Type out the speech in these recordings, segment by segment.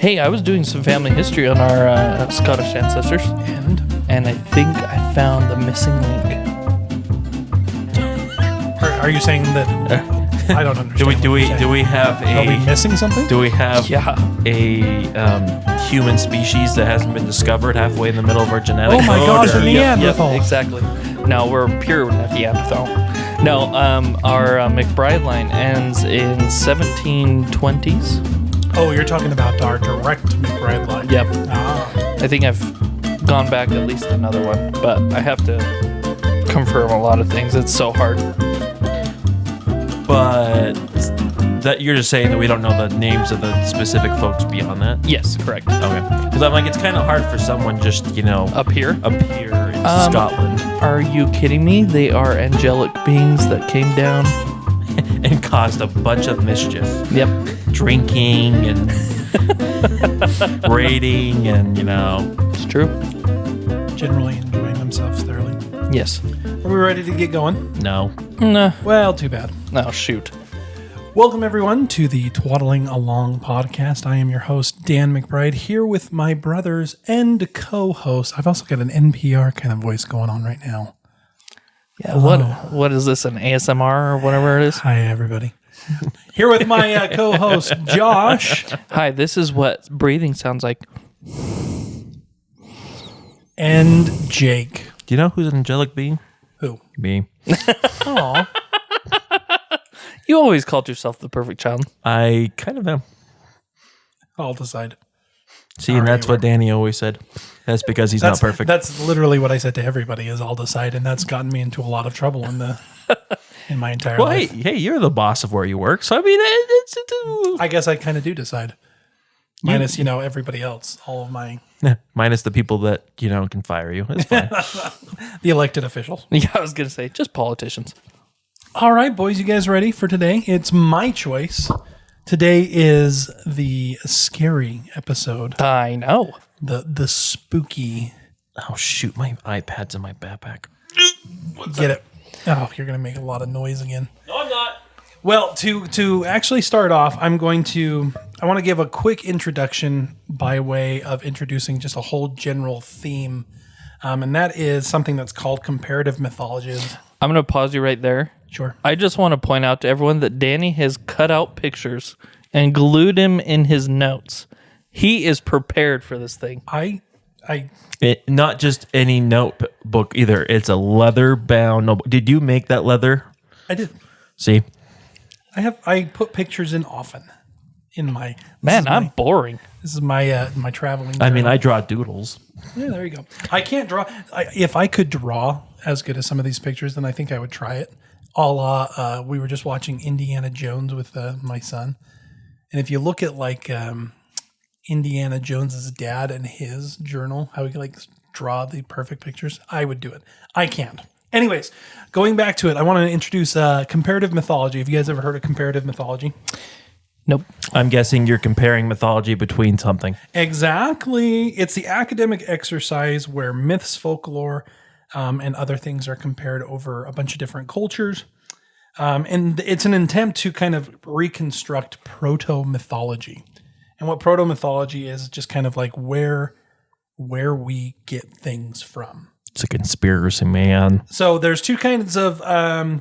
Hey, I was doing some family history on our Scottish ancestors, and I think I found the missing link. Are you saying that? I don't understand. Do we have a? Are we missing something? Do we have a human species that hasn't been discovered halfway in the middle of our genetic? Oh my gosh, a Neanderthal. Yep, exactly. No, we're pure Neanderthal. No, our McBride line ends in 1720s. Oh, you're talking about our direct McBride line. Yep. Ah. I think I've gone back at least another one, but I have to confirm a lot of things. It's so hard. But that you're just saying that we don't know the names of the specific folks beyond that? Yes, correct. Okay. Because I'm like, it's kind of hard for someone just, Up here in Scotland. Are you kidding me? They are angelic beings that came down and caused a bunch of mischief. Yep. Drinking and raiding and, It's true. Generally enjoying themselves thoroughly. Yes. Are we ready to get going? No. Nah. Well, too bad. No, shoot. Welcome, everyone, to the Twaddling Along Podcast. I am your host, Dan McBride, here with my brothers and co-hosts. I've also got an NPR kind of voice going on right now. Yeah. What is this, an ASMR or whatever it is? Hi, everybody. Here with my co-host, Josh. Hi, this is what breathing sounds like. And Jake. Do you know who's an angelic being? Who? Me. Aw. You always called yourself the perfect child. I kind of am. I'll decide. See, and that's what Danny always said. That's because he's not perfect. That's literally what I said to everybody is I'll decide, and that's gotten me into a lot of trouble in my entire life. Hey, you're the boss of where you work, so I mean, I guess I kind of do decide. Minus, everybody else. All of my... minus the people that, can fire you. It's fine. The elected officials. Yeah, I was going to say, just politicians. All right, boys, you guys ready for today? It's my choice. Today is the scary episode. I know. The spooky. Oh, shoot. My iPad's in my backpack. Get it? Oh, you're going to make a lot of noise again. No, I'm not. Well, to actually start off, I want to give a quick introduction by way of introducing just a whole general theme. And that is something that's called comparative mythology. I'm going to pause you right there. Sure. I just want to point out to everyone that Danny has cut out pictures and glued him in his notes. He is prepared for this thing. Not just any notebook either. It's a leather-bound notebook. Did you make that leather? I did. See? I put pictures in often in my... I'm boring. This is my my traveling. I mean, I draw doodles. Yeah, there you go. I can't draw. If I could draw as good as some of these pictures, then I think I would try it. We were just watching Indiana Jones with my son. And if you look at Indiana Jones's dad and his journal, how he could draw the perfect pictures, I would do it. I can't. Anyways, going back to it, I want to introduce comparative mythology. Have you guys ever heard of comparative mythology? Nope. I'm guessing you're comparing mythology between something. Exactly. It's the academic exercise where myths, folklore, and other things are compared over a bunch of different cultures. And it's an attempt to kind of reconstruct proto-mythology. And what proto-mythology is just kind of like where we get things from. It's a conspiracy, man. So there's two kinds of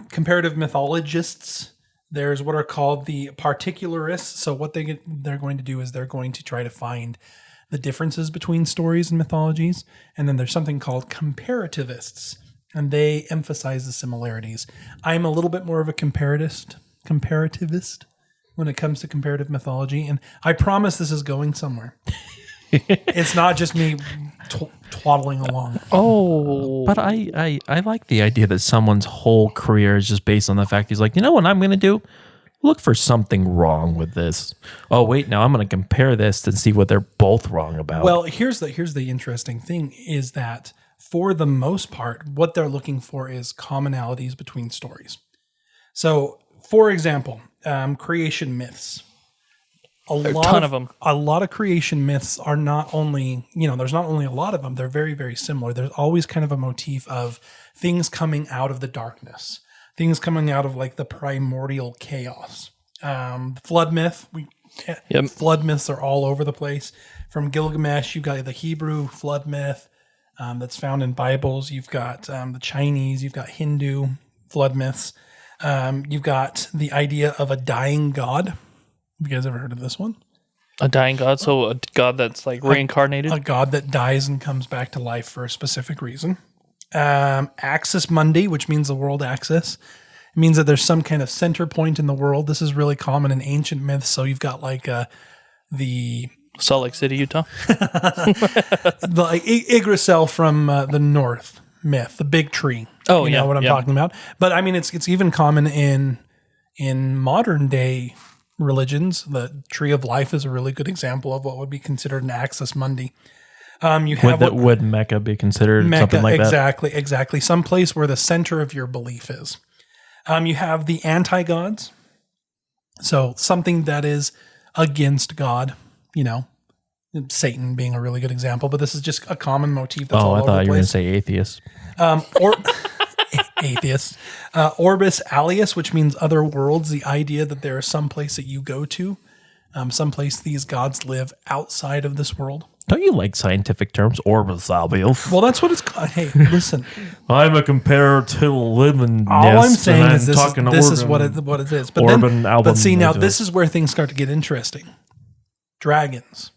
comparative mythologists. There's what are called the particularists. So what they're going to do is they're going to try to find the differences between stories and mythologies. And then there's something called comparativists, and they emphasize the similarities. I'm a little bit more of a comparativist when it comes to comparative mythology, and I promise this is going somewhere. It's not just me twaddling along. Oh. But I like the idea that someone's whole career is just based on the fact he's like, you know what I'm going to do? Look for something wrong with this. Oh, wait, now I'm going to compare this to see what they're both wrong about. Well, here's the interesting thing is that for the most part, what they're looking for is commonalities between stories. So, for example, creation myths. A ton of them. A lot of creation myths are not only, there's not only a lot of them, they're very, very similar. There's always kind of a motif of things coming out of the darkness, things coming out of the primordial chaos. The flood myth, we Yep. Flood myths are all over the place. From Gilgamesh, you've got the Hebrew flood myth that's found in Bibles. You've got the Chinese. You've got Hindu flood myths. You've got the idea of a dying god. Have you guys ever heard of this one? A dying god, so a god that's like reincarnated? A god that dies and comes back to life for a specific reason. Axis Mundi, which means the world axis. It means that there's some kind of center point in the world. This is really common in ancient myths. So you've got like the Salt Lake City, Utah? Yggdrasil from the North myth, the big tree. Oh, you know what I'm talking about. But I mean, it's even common in modern day religions. The tree of life is a really good example of what would be considered an axis mundi. You have would Mecca be considered something like that? Exactly. Some place where the center of your belief is. You have the anti-gods. So something that is against God, you know, Satan being a really good example, but this is just a common motif that's all over the place. I thought you were going to say atheist. Or atheist. Orbis alias, which means other worlds, the idea that there is some place that you go to, some place these gods live outside of this world. Don't you like scientific terms? Orbis alias. Well, that's what it's called. Hey, listen. I'm a comparative living. All I'm saying is this is what it is. But see, now this is where things start to get interesting. Dragons.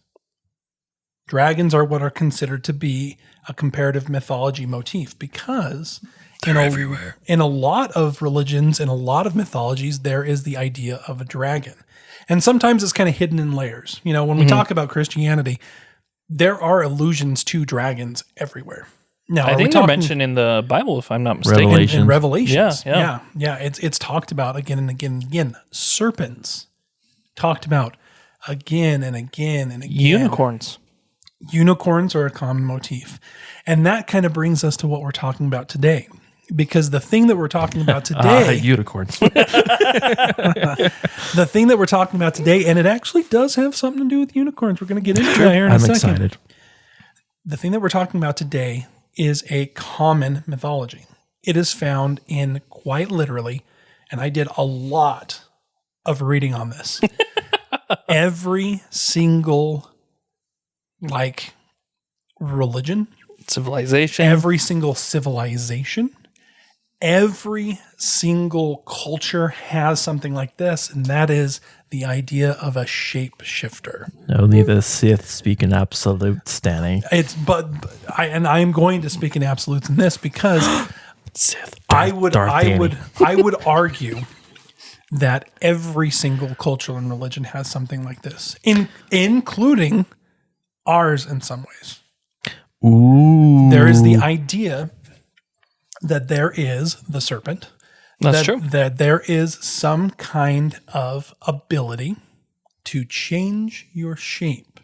Dragons are what are considered to be a comparative mythology motif because in a lot of religions, in a lot of mythologies, there is the idea of a dragon. And sometimes it's kind of hidden in layers. You know, when we talk about Christianity, there are allusions to dragons everywhere. Now, I think they're mentioned in the Bible, if I'm not mistaken. In Revelations. Yeah. It's talked about again and again and again. Serpents talked about again and again and again. Unicorns. Unicorns are a common motif. And that kind of brings us to what we're talking about today. Because the thing that we're talking about today... unicorns. The thing that we're talking about today, and it actually does have something to do with unicorns. We're going to get into that here in a second. I'm excited. The thing that we're talking about today is a common mythology. It is found in quite literally, and I did a lot of reading on this. Every single religion, civilization, every single civilization, every single culture has something like this, and that is the idea of a shapeshifter. Only the Sith speak in absolutes, Danny. I'm going to speak in absolutes in this because Sith. I would argue that every single culture and religion has something like this, including ours in some ways. Ooh. There is the idea that there is the serpent. That's true. That there is some kind of ability to change your shape.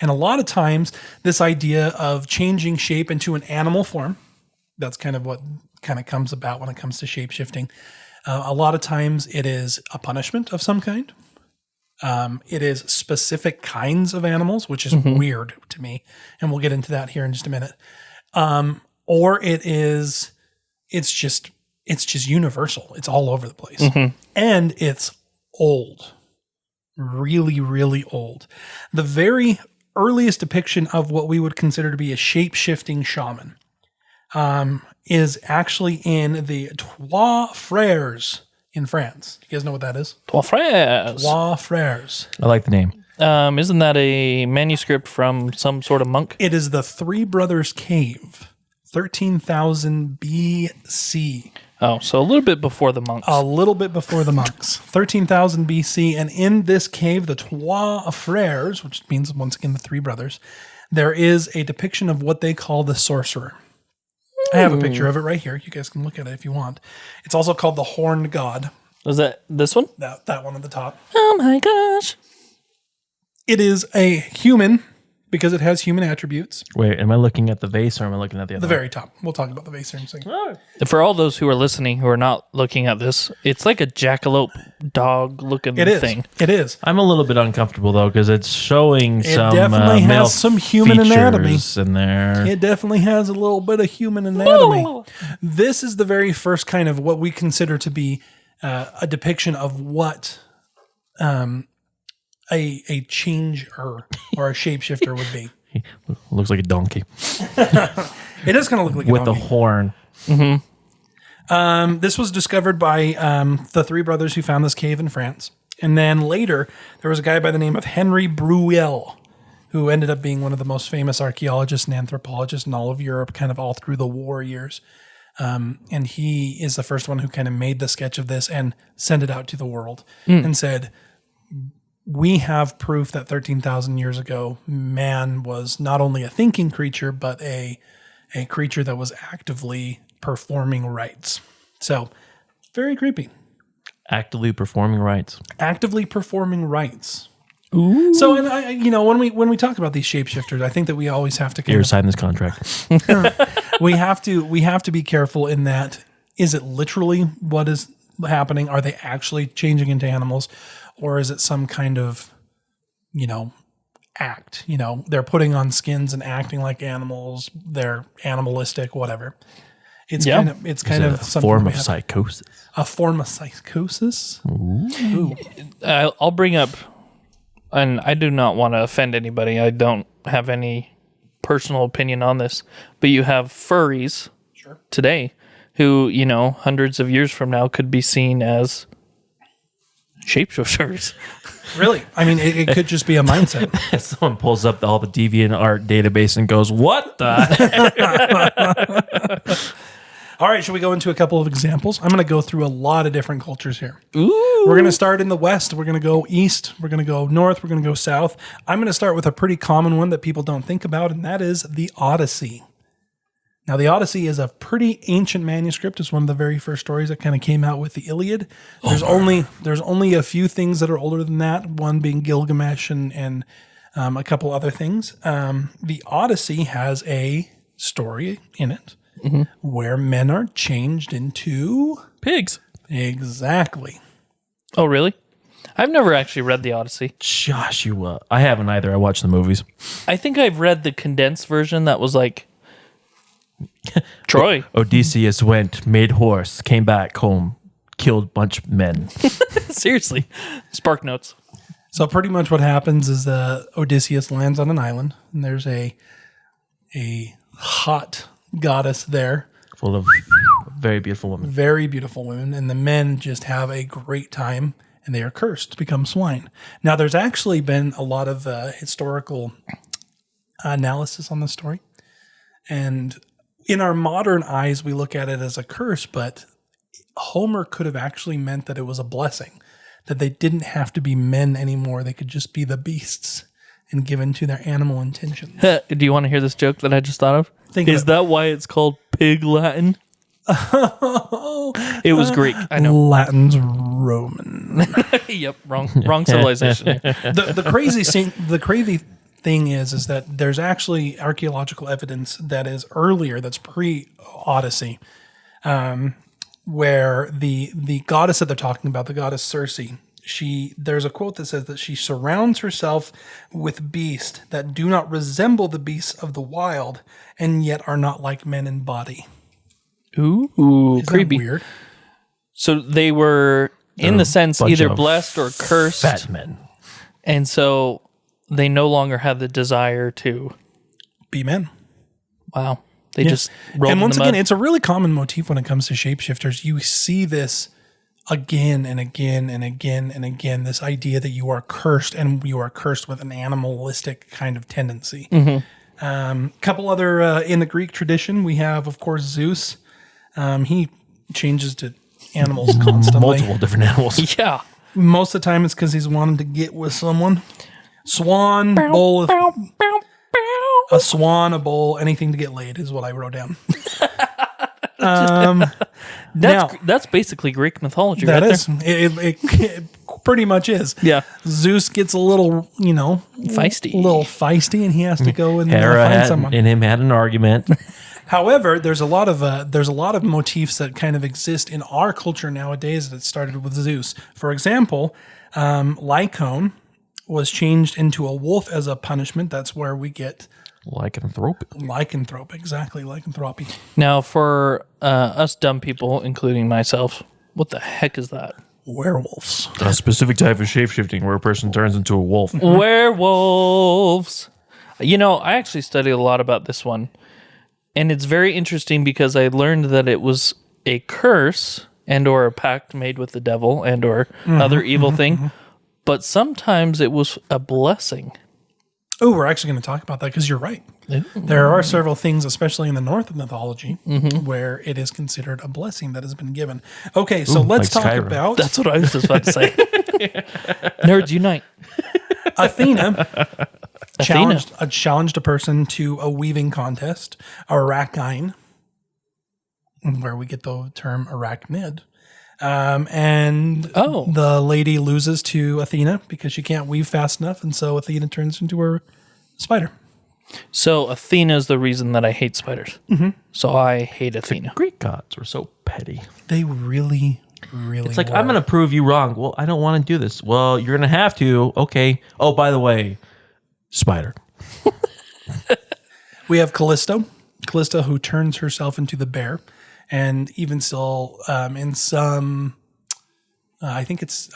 And a lot of times, this idea of changing shape into an animal form, that's kind of what kind of comes about when it comes to shape shifting. A lot of times, it is a punishment of some kind. It is specific kinds of animals, which is weird to me. And we'll get into that here in just a minute. Or it's just universal. It's all over the place. And it's old. Really, really old. The very earliest depiction of what we would consider to be a shape-shifting shaman is actually in the Trois Frères in France. You guys know what that is? Trois Frères. Trois Frères. I like the name. Isn't that a manuscript from some sort of monk? It is the Three Brothers Cave, 13,000 BC. Oh, so a little bit before the monks. A little bit before the monks. 13,000 BC. And in this cave, the Trois Frères, which means, once again, the three brothers, there is a depiction of what they call the sorcerer. I have a picture of it right here. You guys can look at it if you want. It's also called the Horned God. Was that this one? That one at the top. Oh my gosh. It is a human because it has human attributes. Wait, am I looking at the vase or am I looking at the other The very top. We'll talk about the vase here in a second. For all those who are listening who are not looking at this, it's like a jackalope dog looking thing. It is. I'm a little bit uncomfortable though because it's showing some definitely male has some human anatomy in there. It definitely has a little bit of human anatomy. This is the very first kind of what we consider to be a depiction of what a changer or a shapeshifter would be. Looks like a donkey It does kind of look like a with donkey. a horn. This was discovered by the three brothers who found this cave in France. And then later, there was a guy by the name of Henry Breuil, who ended up being one of the most famous archaeologists and anthropologists in all of Europe, kind of all through the war years. And he is the first one who kind of made the sketch of this and sent it out to the world and said, we have proof that 13,000 years ago, man was not only a thinking creature, but a creature that was actively performing rites. So, very creepy. Actively performing rites. Actively performing rites. Ooh. So, and when we talk about these shapeshifters, I think that we always have to Here, sign this contract. we have to be careful in that. Is it literally what is happening? Are they actually changing into animals, or is it some kind of, act? They're putting on skins and acting like animals. They're animalistic, whatever. It's kind of a something form we of have- psychosis. A form of psychosis. Ooh. I'll bring up, and I do not want to offend anybody. I don't have any personal opinion on this, but you have furries today who, hundreds of years from now could be seen as shapeshifters. Really? I mean, it could just be a mindset. Someone pulls up all the DeviantArt database and goes, "What the heck?" All right, should we go into a couple of examples? I'm going to go through a lot of different cultures here. Ooh. We're going to start in the West. We're going to go East. We're going to go North. We're going to go South. I'm going to start with a pretty common one that people don't think about, and that is the Odyssey. Now, the Odyssey is a pretty ancient manuscript. It's one of the very first stories that kind of came out with the Iliad. There's only a few things that are older than that, one being Gilgamesh and a couple other things. The Odyssey has a story in it where men are changed into Pigs. Exactly. Oh, really? I've never actually read the Odyssey. Joshua. I haven't either. I watched the movies. I think I've read the condensed version that was like Troy. Odysseus went, made horse, came back home, killed a bunch of men. Seriously. Spark notes. So pretty much what happens is Odysseus lands on an island, and there's a hot goddess there, Full of very beautiful women. very beautiful women, and the men just have a great time, and they are cursed to become swine. Now, there's actually been a lot of historical analysis on this story, and in our modern eyes, we look at it as a curse, but Homer could have actually meant that it was a blessing, that they didn't have to be men anymore. They could just be the beasts and given to their animal intentions. Do you want to hear this joke that I just thought of? Is that why it's called Pig Latin? It was Greek. I know. Latin's Roman. Yep. Wrong civilization. The crazy thing is that there's actually archaeological evidence that is earlier, that's pre-Odyssey, where the goddess that they're talking about, the goddess Circe, there's a quote that says that she surrounds herself with beasts that do not resemble the beasts of the wild and yet are not like men in body. Ooh, Isn't creepy. that weird? So they were, in the sense, bunch either of blessed or cursed. Fat men. And so they no longer have the desire to. Be men. Wow. They just rolled And once in the again, mud. it's a really common motif when it comes to shapeshifters. You see this again and again and again and again, this idea that you are cursed, and you are cursed with an animalistic kind of tendency. Couple other, in the Greek tradition, we have, of course, Zeus. He changes to animals constantly. Multiple different animals. Yeah. Most of the time it's because he's wanting to get with someone. Swan, bull, a swan, a bull, anything to get laid is what I wrote down. That's basically Greek mythology, That right is. It pretty much is. there. Yeah. Zeus gets a little, Feisty. and he has to go and Hera find someone. and him had an argument. However, there's a lot of motifs that kind of exist in our culture nowadays that started with Zeus. For example, Lycaon was changed into a wolf as a punishment. That's where we get lycanthrope. Exactly, lycanthropy. Now, for us dumb people, including myself, what the heck is that? werewolves. A specific type of shapeshifting where a person turns into a wolf. Werewolves. I actually studied a lot about this one. And it's very interesting because I learned that it was a curse and or a pact made with the devil and or other evil thing. But sometimes it was a blessing. Oh, we're actually going to talk about that because you're right. There are several things, especially in the North of mythology, where it is considered a blessing that has been given. Okay, so let's like talk Skyrim. about That's what I was just about to say. Nerds unite. Athena. Challenged a person to a weaving contest, arachine, where we get the term arachnid. And the lady loses to Athena because she can't weave fast enough, and so Athena turns into her spider. So Athena is the reason that I hate spiders. So I hate Athena. Greek gods were so petty. They really, really It's like, were. I'm going to prove you wrong. Well, I don't want to do this. Well, you're going to have to. Okay. Oh, by the way, spider. We have Callisto. Callisto, who turns herself into the bear. And even still, in some, I think it's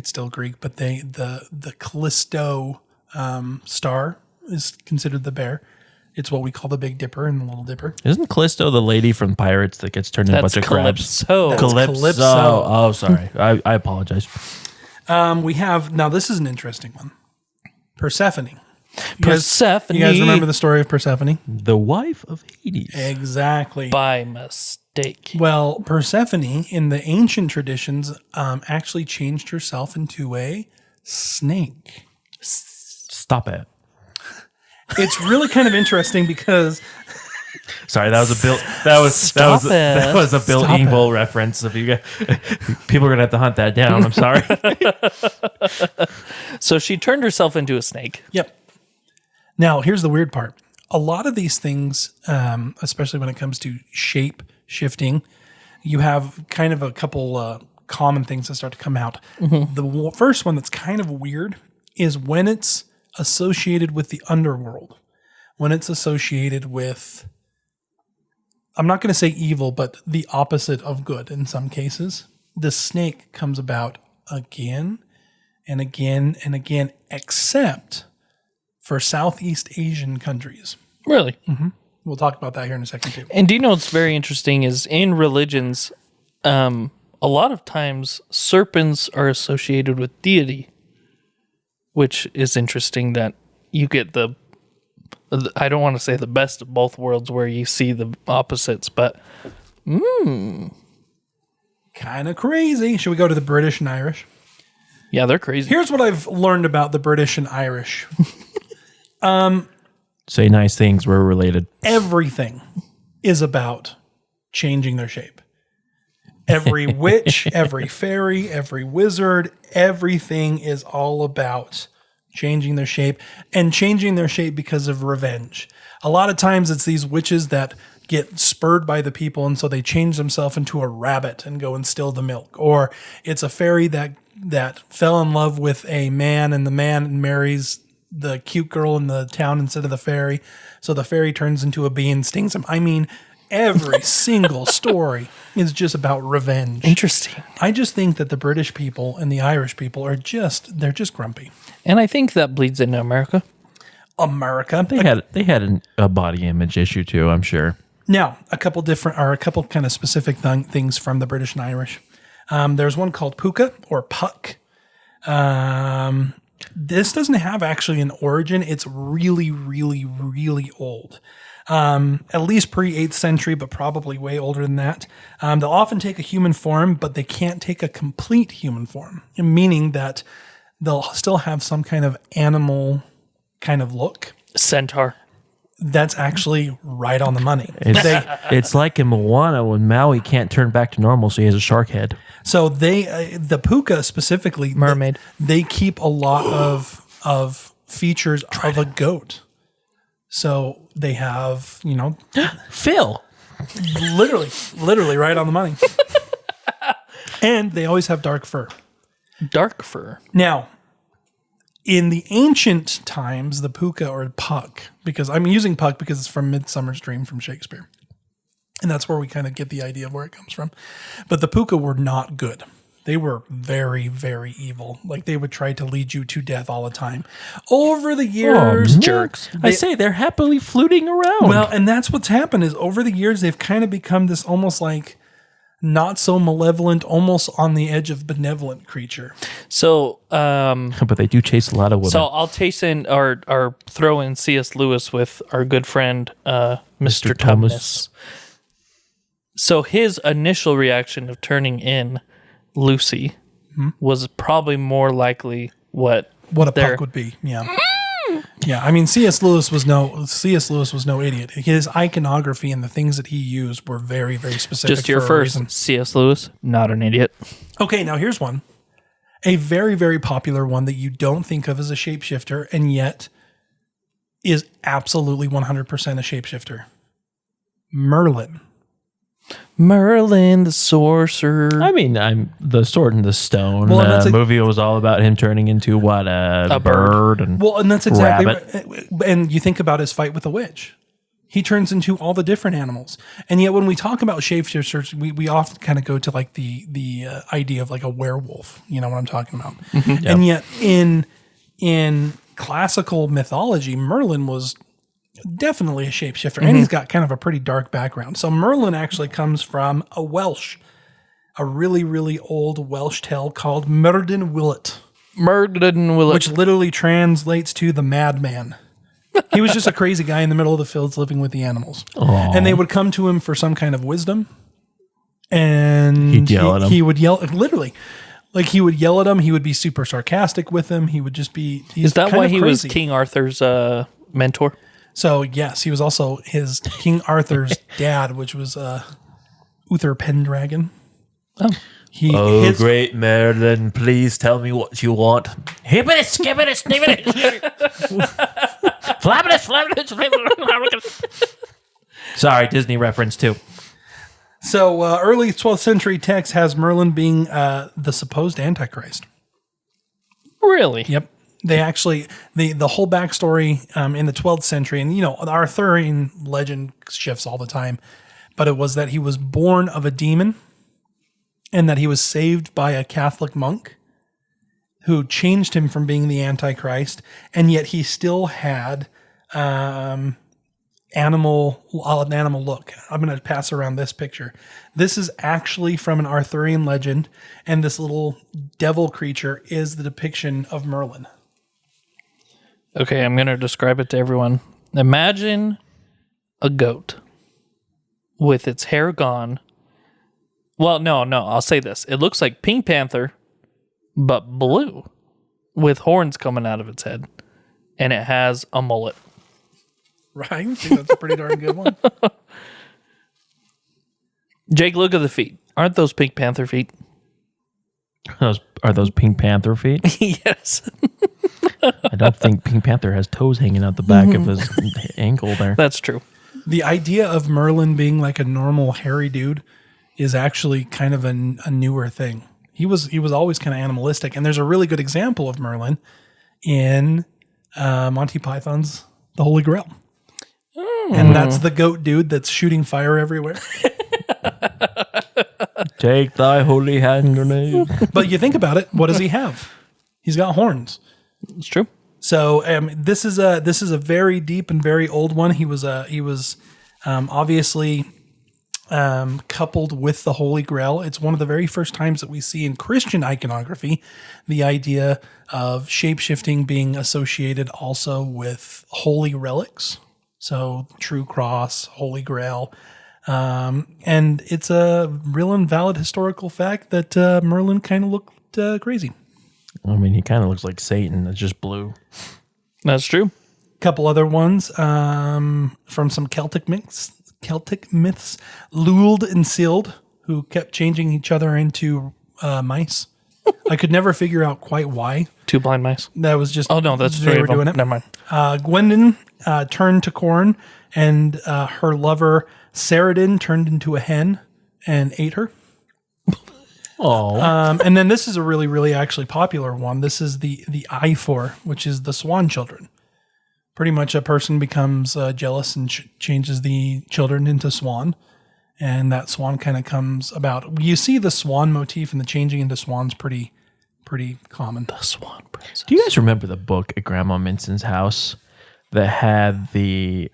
still Greek, but the Callisto star is considered the bear. It's what we call the Big Dipper and the Little Dipper. Isn't Callisto the lady from Pirates that gets turned into a bunch of crabs? Calypso. Calypso. Oh, sorry. I apologize. We have, now this is an interesting one. Persephone. Persephone. You guys remember the story of Persephone? The wife of Hades. Exactly. By mistake. Well, Persephone, in the ancient traditions, actually changed herself into a snake. Stop it. It's really kind of interesting because Sorry, that was a Bill. That was a Bill Engvall reference. If you people are gonna have to hunt that down. I'm sorry. So she turned herself into a snake. Yep. Now, here's the weird part. A lot of these things, especially when it comes to shape shifting, you have kind of a couple common things that start to come out. The first one that's kind of weird is when it's associated with the underworld, when it's associated with, I'm not going to say evil, but the opposite of good in some cases. The snake comes about again and again and again, except for Southeast Asian countries. Really? We'll talk about that here in a second too. And do you know what's very interesting is in religions, a lot of times serpents are associated with deity, which is interesting that you get the I don't want to say the best of both worlds where you see the opposites, but kind of crazy. Should we go to the British and Irish? Yeah, they're crazy. Here's what I've learned about the British and Irish. Say nice things. We're related. Everything is about changing their shape. Every witch, every fairy, every wizard, everything is all about changing their shape, and changing their shape because of revenge. A lot of times it's these witches that get spurred by the people, and so they change themselves into a rabbit and go and steal the milk. Or it's a fairy that fell in love with a man, and the man marries the cute girl in the town instead of the fairy. So the fairy turns into a bee and stings him. I mean, every single story is just about revenge. Interesting. I just think that the British people and the Irish people they're just grumpy. And I think that bleeds into America. America. They had a body image issue too, I'm sure. Now, a couple kind of specific things from the British and Irish. There's one called puka or puck. This doesn't have actually an origin. It's really, really, really old. At least pre-8th century, but probably way older than that. They'll often take a human form, but they can't take a complete human form, meaning that they'll still have some kind of animal kind of look. Centaur. That's actually right on the money. It's like in Moana when Maui can't turn back to normal, so he has a shark head. So the puka specifically, Mermaid. They keep a lot of features of a goat. So they have, Phil. literally right on the money. And they always have dark fur. Dark fur. Now, in the ancient times, the puka or puck, because I'm using puck because it's from Midsummer's Dream from Shakespeare. And that's where we kind of get the idea of where it comes from. But the puka were not good. They were very, very evil. Like they would try to lead you to death all the time. Over the years, jerks. I say they're happily fluting around. well, and that's what's happened is over the years they've kind of become this almost like not so malevolent, almost on the edge of benevolent creature. So, but they do chase a lot of women. so I'll chase in or throw in C.S. Lewis with our good friend Mr. Thomas. So his initial reaction of turning in Lucy was probably more likely what a punk would be. Yeah. Yeah, I mean C.S. Lewis was no idiot. His iconography and the things that he used were very, very specific. Just your for a first reason. C.S. Lewis, not an idiot. Okay, now here's one. A very, very popular one that you don't think of as a shapeshifter and yet is absolutely 100% a shapeshifter. Merlin. Merlin the sorcerer. I mean, I'm the Sword and the Stone. Well, and that's movie was all about him turning into what a bird and Well, and that's exactly rabbit. and you think about his fight with the witch. He turns into all the different animals. And yet when we talk about shapeshifters, we often kind of go to like the idea of like a werewolf. You know what I'm talking about? Mm-hmm. And yet in classical mythology, Merlin was definitely a shapeshifter, and he's got kind of a pretty dark background. So Merlin actually comes from a really, really old Welsh tale called Myrddin Willet, which literally translates to the madman. He was just a crazy guy in the middle of the fields living with the animals. Aww. And they would come to him for some kind of wisdom, and He'd yell at him. He would yell, literally. Like he would yell at him. He would be super sarcastic with him. He would just be. Is that why he was crazy. King Arthur's mentor? So yes, he was also his King Arthur's dad, which was Uther Pendragon. Oh. His, great Merlin, please tell me what you want. Hibbity, skibbity, snibbity. Flabbity. Sorry, Disney reference too. So early 12th century text has Merlin being the supposed Antichrist. Really? Yep. They actually, the whole backstory in the 12th century, and you know, the Arthurian legend shifts all the time, but it was that he was born of a demon and that he was saved by a Catholic monk who changed him from being the Antichrist, and yet he still had an animal look. I'm going to pass around this picture. This is actually from an Arthurian legend, and this little devil creature is the depiction of Merlin. Okay, I'm going to describe it to everyone. Imagine a goat with its hair gone. Well, no, I'll say this. It looks like Pink Panther, but blue, with horns coming out of its head. And it has a mullet. Right? I think that's a pretty darn good one. Jake, look at the feet. Aren't those Pink Panther feet? Are those Pink Panther feet? Yes. I don't think Pink Panther has toes hanging out the back of his ankle there. That's true. The idea of Merlin being like a normal hairy dude is actually kind of a newer thing. He was always kind of animalistic, and there's a really good example of Merlin in Monty Python's The Holy Grail. And that's the goat dude that's shooting fire everywhere. Take thy holy hand grenade. But you think about it, what does he have? He's got horns. It's true. So this is a very deep and very old one. He was obviously coupled with the Holy Grail. It's one of the very first times that we see in Christian iconography the idea of shapeshifting being associated also with holy relics. So True Cross, Holy Grail. And it's a real and valid historical fact that Merlin kind of looked crazy. I mean, he kind of looks like Satan. It's just blue. That's true. Couple other ones from some Celtic myths, Luld and Sild, who kept changing each other into mice. I could never figure out quite why. Two blind mice. That was just Oh, no, that's they three were of them. doing it. Never mind. Gwendon turned to corn, and her lover Saradin turned into a hen and ate her. Oh, And then this is a really, really actually popular one. This is the Ifor, which is the Swan children. Pretty much a person becomes jealous and changes the children into swan. and that swan kind of comes about. You see the swan motif and the changing into swans pretty common. The Swan Princess. Do you guys remember the book at Grandma Minson's house that had the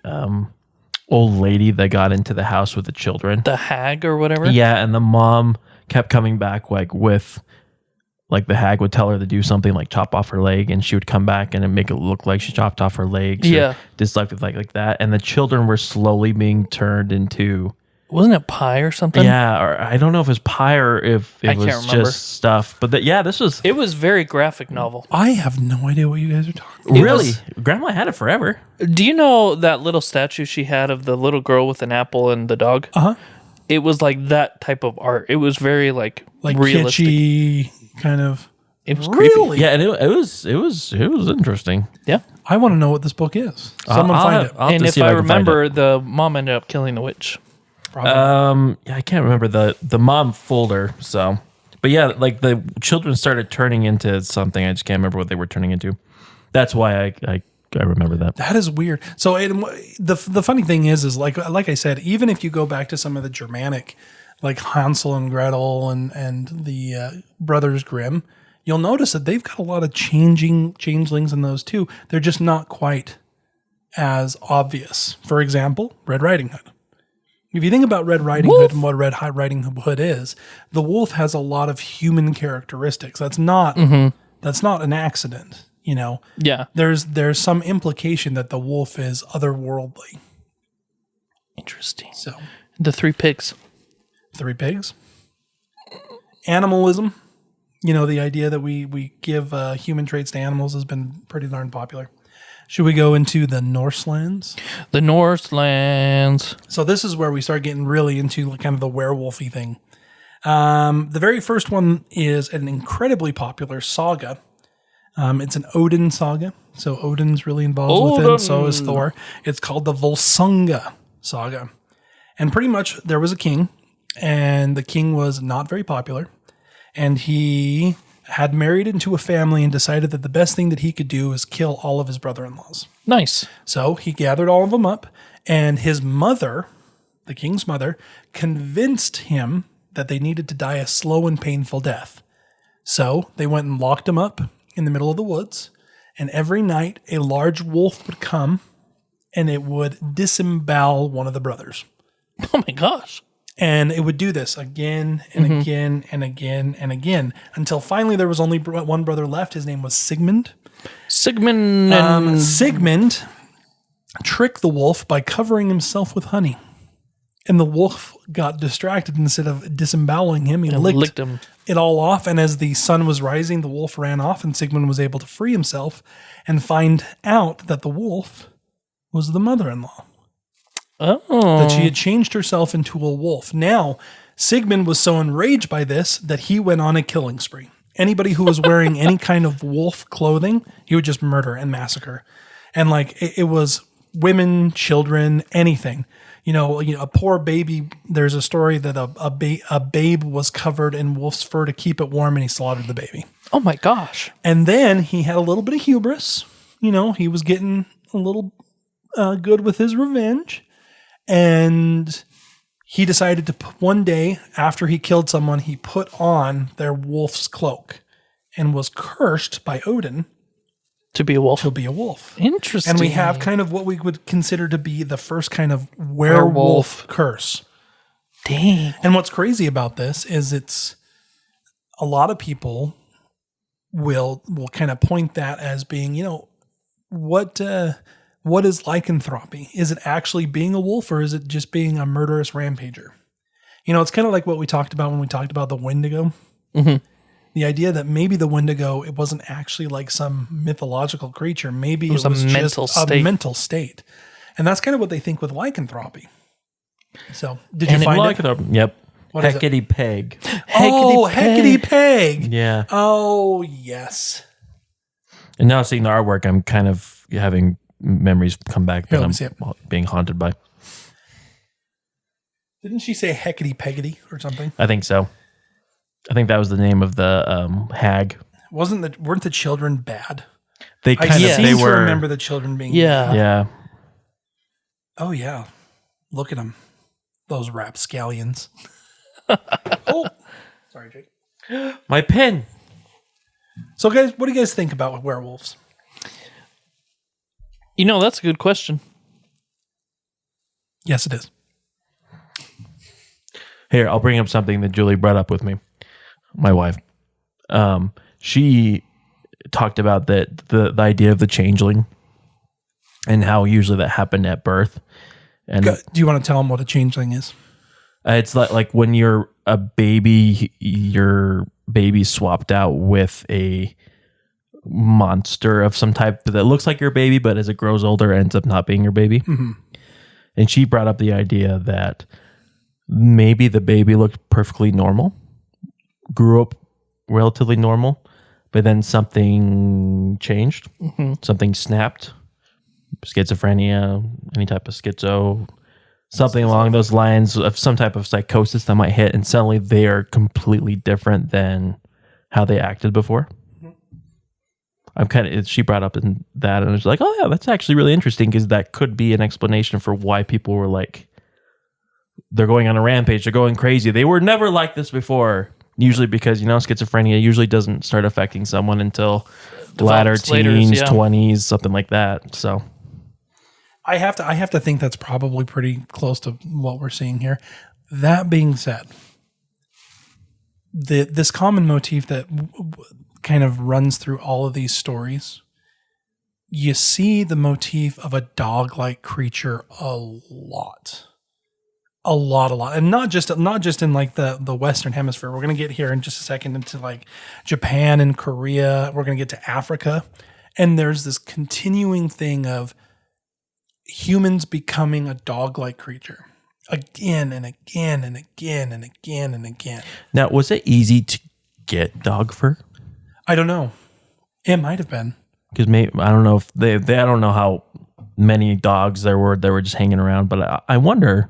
old lady that got into the house with the children? The hag or whatever? Yeah, and the mom kept coming back the hag would tell her to do something like chop off her leg, and she would come back and make it look like she chopped off her legs. Yeah. Just like that. And the children were slowly being turned into... Wasn't it pie or something? Yeah, or I don't know if it was pie or if it was just stuff. But this was... It was very graphic novel. I have no idea what you guys are talking about. Really? Grandma had it forever. Do you know that little statue she had of the little girl with an apple and the dog? Uh-huh. It was like that type of art. It was very like realistic. Kitschy kind of. It was creepy. Really? Yeah, and it was interesting. Yeah. I want to know what this book is. Someone find it. I'll have And to if see I can find remember, it. the mom ended up killing the witch. Probably. Yeah, I can't remember the mom fooled her. So, but yeah, like the children started turning into something. I just can't remember what they were turning into. That's why I remember that. That is weird. So the funny thing is like I said, even if you go back to some of the Germanic, like Hansel and Gretel and the Brothers Grimm, you'll notice that they've got a lot of changelings in those too. They're just not quite as obvious. For example, Red Riding Hood. If you think about Red Riding Hood and what Red Riding Hood is, the wolf has a lot of human characteristics. That's not an accident, you know. Yeah. There's some implication that the wolf is otherworldly. Interesting. So, The Three Pigs. 3 pigs. Animalism. You know, the idea that we give human traits to animals has been pretty darn popular. Should we go into the Norselands? The Northlands. So this is where we start getting really into kind of the werewolfy thing. The very first one is an incredibly popular saga. It's an Odin saga. So Odin's really involved with it. So is Thor. It's called the Volsunga saga. And pretty much there was a king, and the king was not very popular. And he had married into a family and decided that the best thing that he could do is kill all of his brother-in-laws. Nice. So he gathered all of them up, and his mother, the king's mother, convinced him that they needed to die a slow and painful death. So they went and locked him up in the middle of the woods, and every night a large wolf would come, and it would disembowel one of the brothers. Oh my gosh. And it would do this again and again and again and again until finally there was only one brother left. His name was Sigmund. Sigmund tricked the wolf by covering himself with honey. And the wolf got distracted. Instead of disemboweling him, he licked him. It all off. And as the sun was rising, the wolf ran off, and Sigmund was able to free himself and find out that the wolf was the mother-in-law. Oh. That she had changed herself into a wolf. Now, Sigmund was so enraged by this that he went on a killing spree. Anybody who was wearing any kind of wolf clothing, he would just murder and massacre. And like it was women, children, anything. You know, a poor baby. There's a story that a babe was covered in wolf's fur to keep it warm, and he slaughtered the baby. Oh my gosh. And then he had a little bit of hubris. You know, he was getting a little good with his revenge. And he decided to one day after he killed someone, he put on their wolf's cloak and was cursed by Odin To be a wolf. And Interesting. we have kind of what we would consider to be the first kind of werewolf curse. Dang. And what's crazy about this is it's a lot of people will kind of point that as being, you know, what is lycanthropy? Is it actually being a wolf, or is it just being a murderous rampager? You know, it's kind of like what we talked about when we talked about the Wendigo. Mm-hmm. The idea that maybe the Wendigo, it wasn't actually like some mythological creature. Maybe it was mental just state. a mental state. And that's kind of what they think with lycanthropy. So, did you find it? Yep. What is it? Hecate Peg. Hecate Peg. Yeah. Oh, yes. And now seeing the artwork, I'm kind of having memories come back Here, that let me see it. I'm being haunted by. Didn't she say Hecate Peggy or something? I think so. I think that was the name of the hag. Weren't the children bad? They I kind of seem they to were. remember the children being Yeah. bad. Yeah. Oh, yeah. Look at them. those rapscallions. Oh, sorry, Jake. My pen. So, guys, what do you guys think about werewolves? That's a good question. Yes, it is. Here, I'll bring up something that Julie brought up with me. My wife. She talked about the idea of the changeling and how usually that happened at birth. And Do you want to tell them what a changeling is? it's like when you're a baby, your baby swapped out with a monster of some type that looks like your baby, but as it grows older, ends up not being your baby. Mm-hmm. And she brought up the idea that maybe the baby looked perfectly normal, grew up relatively normal, but then something changed, something snapped, schizophrenia, any type of schizo, something along those lines of some type of psychosis that might hit, and suddenly they are completely different than how they acted before. She brought up in that, and I was like, oh yeah, that's actually really interesting, because that could be an explanation for why people were like, they're going on a rampage, they're going crazy. They were never like this before. Usually because, schizophrenia usually doesn't start affecting someone until latter teens, 20s, something like that. So I have to think that's probably pretty close to what we're seeing here. That being said, this common motif that kind of runs through all of these stories, you see the motif of a dog-like creature a lot. And not just in like the Western hemisphere. We're going to get here in just a second into like Japan and Korea. We're going to get to Africa. And there's this continuing thing of humans becoming a dog-like creature again and again and again and again and again. now, was it easy to get dog fur? I don't know. It might have been. Because maybe, I don't know if I don't know how many dogs there were that were just hanging around, but I wonder,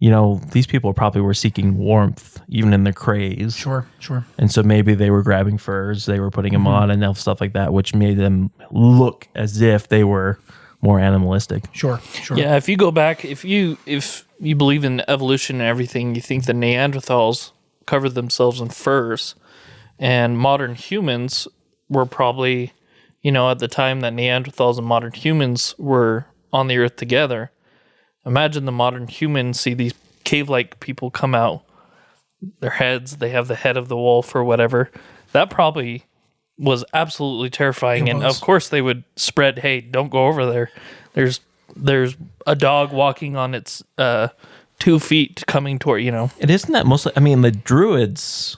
these people probably were seeking warmth even in their craze. Sure. And so maybe they were grabbing furs, they were putting them on and stuff like that, which made them look as if they were more animalistic. Sure. Yeah, if you go back, if you believe in evolution and everything, you think the Neanderthals covered themselves in furs, and modern humans were probably, at the time that Neanderthals and modern humans were on the earth together. Imagine the modern humans see these cave-like people come out, their heads, they have the head of the wolf or whatever. That probably was absolutely terrifying. And of course they would spread, hey, don't go over there. There's a dog walking on its 2 feet coming toward, It isn't that mostly, the Druids,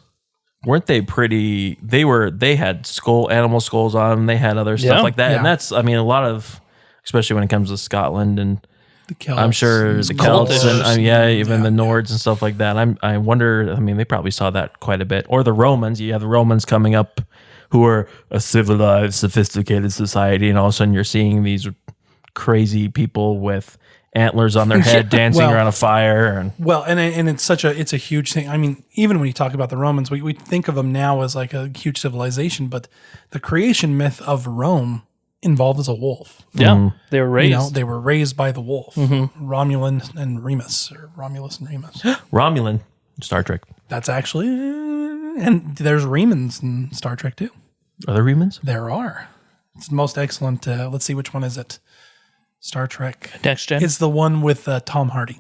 weren't they pretty, they had animal skulls on them, they had other stuff like that. Yeah. And that's, a lot of, especially when it comes to Scotland and The Celts, I'm sure the Celts and even the Nords and stuff like that. I wonder, they probably saw that quite a bit. Or the Romans, you have the Romans coming up who are a civilized, sophisticated society, and all of a sudden you're seeing these crazy people with antlers on their head dancing around a fire. And it's a huge thing. Even when you talk about the Romans, we think of them now as like a huge civilization, but the creation myth of Rome involved a wolf. Yeah, they were raised. They were raised by the wolf, Romulus and Remus. Romulan, Star Trek. That's actually, and there's Remans in Star Trek too. Are there Remans? There are. It's the most excellent. Let's see, which one is it? Star Trek Next Gen. It's the one with Tom Hardy.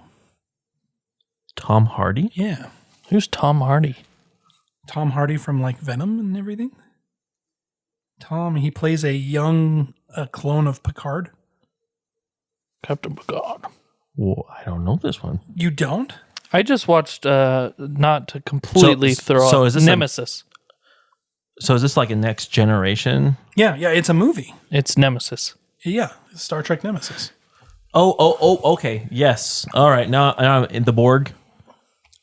Tom Hardy? Yeah. Who's Tom Hardy? Tom Hardy from like Venom and everything. He plays a young clone of Picard. Captain Picard. Well, I don't know this one. You don't? I just watched, not to completely throw so out is this Nemesis. So is this like a Next Generation? Yeah, it's a movie. It's Nemesis. Yeah, Star Trek Nemesis. Oh, okay. Yes. All right. Now in the Borg.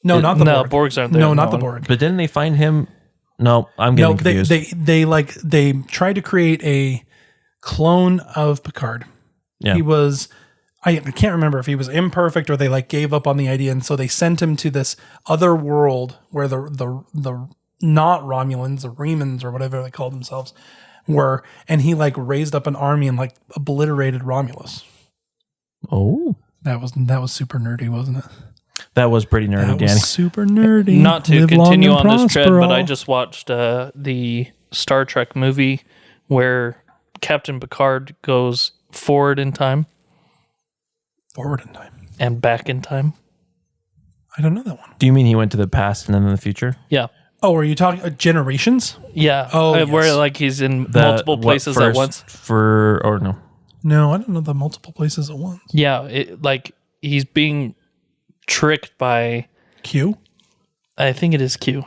No, not the Borg. Borgs aren't there. No, not the Borg. But didn't they find him? No, I'm getting confused. They tried to create a clone of Picard. Yeah. He was, I can't remember if he was imperfect or they like gave up on the idea, and so they sent him to this other world where the not Romulans, the Remans or whatever they called themselves were, and he like raised up an army and like obliterated Romulus. Oh, That was super nerdy, wasn't it? That was pretty nerdy, That was Danny. super nerdy. Not to Live long continue and on this tread, prosper but I all. just watched the Star Trek movie where Captain Picard goes forward in time Forward in time. and back in time. I don't know that one. Do you mean he went to the past and then in the future? Yeah. Oh, are you talking generations? Yeah. Oh, Where yes. like he's in The- multiple what places at first once. or no? No, I don't know the multiple places at once. Yeah. Like he's being tricked by, Q? I think it is Q.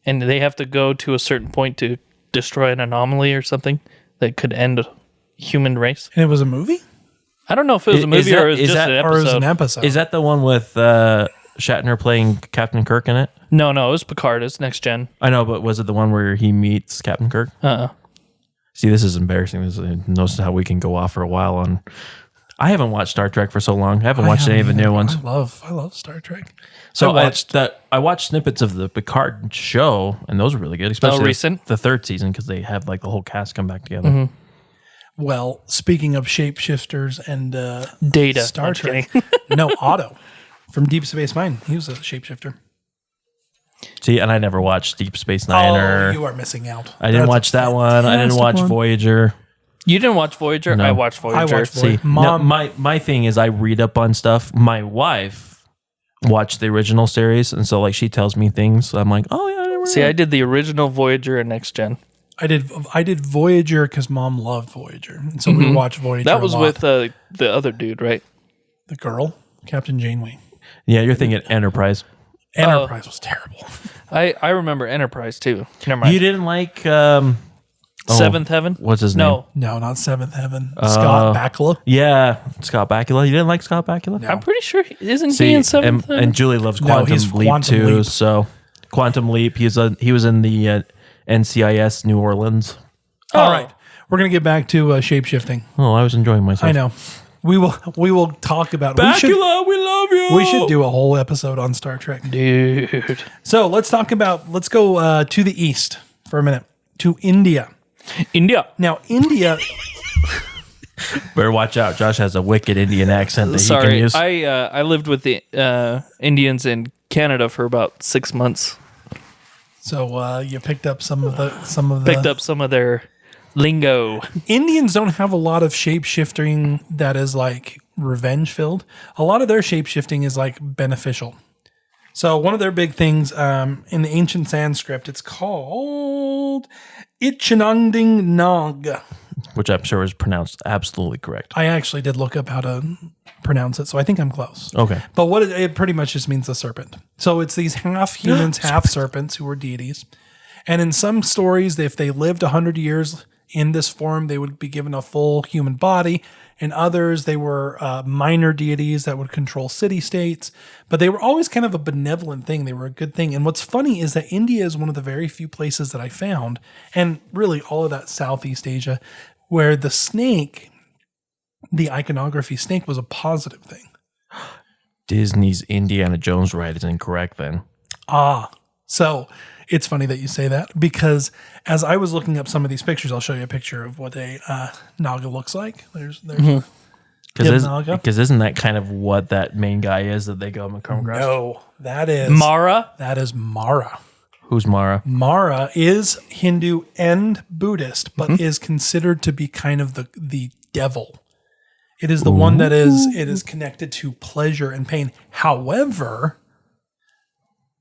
And they have to go to a certain point to destroy an anomaly or something that could end human race. And it was a movie? I don't know if it was a Is movie that- or it was is just that- an Or it was an episode. episode? Is that the one with Shatner playing Captain Kirk in it? No, it was Picard. It's next gen. I know, but was it the one where he meets Captain Kirk? See, this is embarrassing. Notice how we can go off for a while on. I haven't watched Star Trek for so long. I haven't watched any of the new ones. I love Star Trek. So I I watched snippets of the Picard show, and those were really good. Especially recent? the third season, because they have like the whole cast come back together. Well, speaking of shapeshifters and Data. Star I'm just Trek. kidding. No, Otto from Deep Space Nine. He was a shapeshifter. See, and I never watched Deep Space Nine, Oh, or you are missing out. I didn't That's watch a that one. I didn't fantastic watch one. Voyager. You didn't watch Voyager? No. I watched Voyager. I watched See, Voyager. Mom- my thing is I read up on stuff. My wife watched the original series, and so like she tells me things. I'm like, oh yeah, I never See, I did the original Voyager and Next Gen. I did Voyager because Mom loved Voyager, and so we watched Voyager. That was a lot. with the other dude, right? the girl, Captain Janeway. Yeah, you're thinking Enterprise. Enterprise was terrible. I remember Enterprise too. Never mind. You didn't like Seventh Heaven? what's his name? No, No, not Seventh Heaven. Scott Bakula. Yeah, Scott Bakula. You didn't like Scott Bakula? No. I'm pretty sure isn't See, he in Seventh Heaven? and Julie loves No, Quantum he's Leap Quantum too. Leap. So Quantum Leap. He was in the NCIS New Orleans. All right, we're gonna get back to shapeshifting. Oh, I was enjoying myself. I know. We will talk about. Bakula, we love you. We should do a whole episode on Star Trek. Dude. So let's go to the east for a minute, to India. India. Now, India, Better watch out. Josh has a wicked Indian accent that he can Sorry, use. I lived with the Indians in Canada for about 6 months. so you picked up some of the Picked up some of their lingo. Indians don't have a lot of shape-shifting that is like revenge filled. A lot of their shape-shifting is like beneficial. So one of their big things in the ancient Sanskrit, it's called Ichinanding Nag. Which I'm sure is pronounced absolutely correct. I actually did look up how to pronounce it, so I think I'm close. Okay. But what it pretty much just means the serpent. So it's these half humans, half serpents who were deities. And in some stories, if they lived 100 years in this form, they would be given a full human body. In others, they were minor deities that would control city-states. But they were always kind of a benevolent thing. They were a good thing. And what's funny is that India is one of the very few places that I found, and really all of that Southeast Asia, where the snake, the iconography snake, was a positive thing. Disney's Indiana Jones ride is incorrect then. So it's funny that you say that, because as I was looking up some of these pictures, I'll show you a picture of what a Naga looks like. There's Naga. Because isn't that kind of what that main guy is that they go and come across? No, that is Mara. Mara. Who's Mara? Mara is Hindu and Buddhist, but is considered to be kind of the devil. It is the one that is connected to pleasure and pain. However,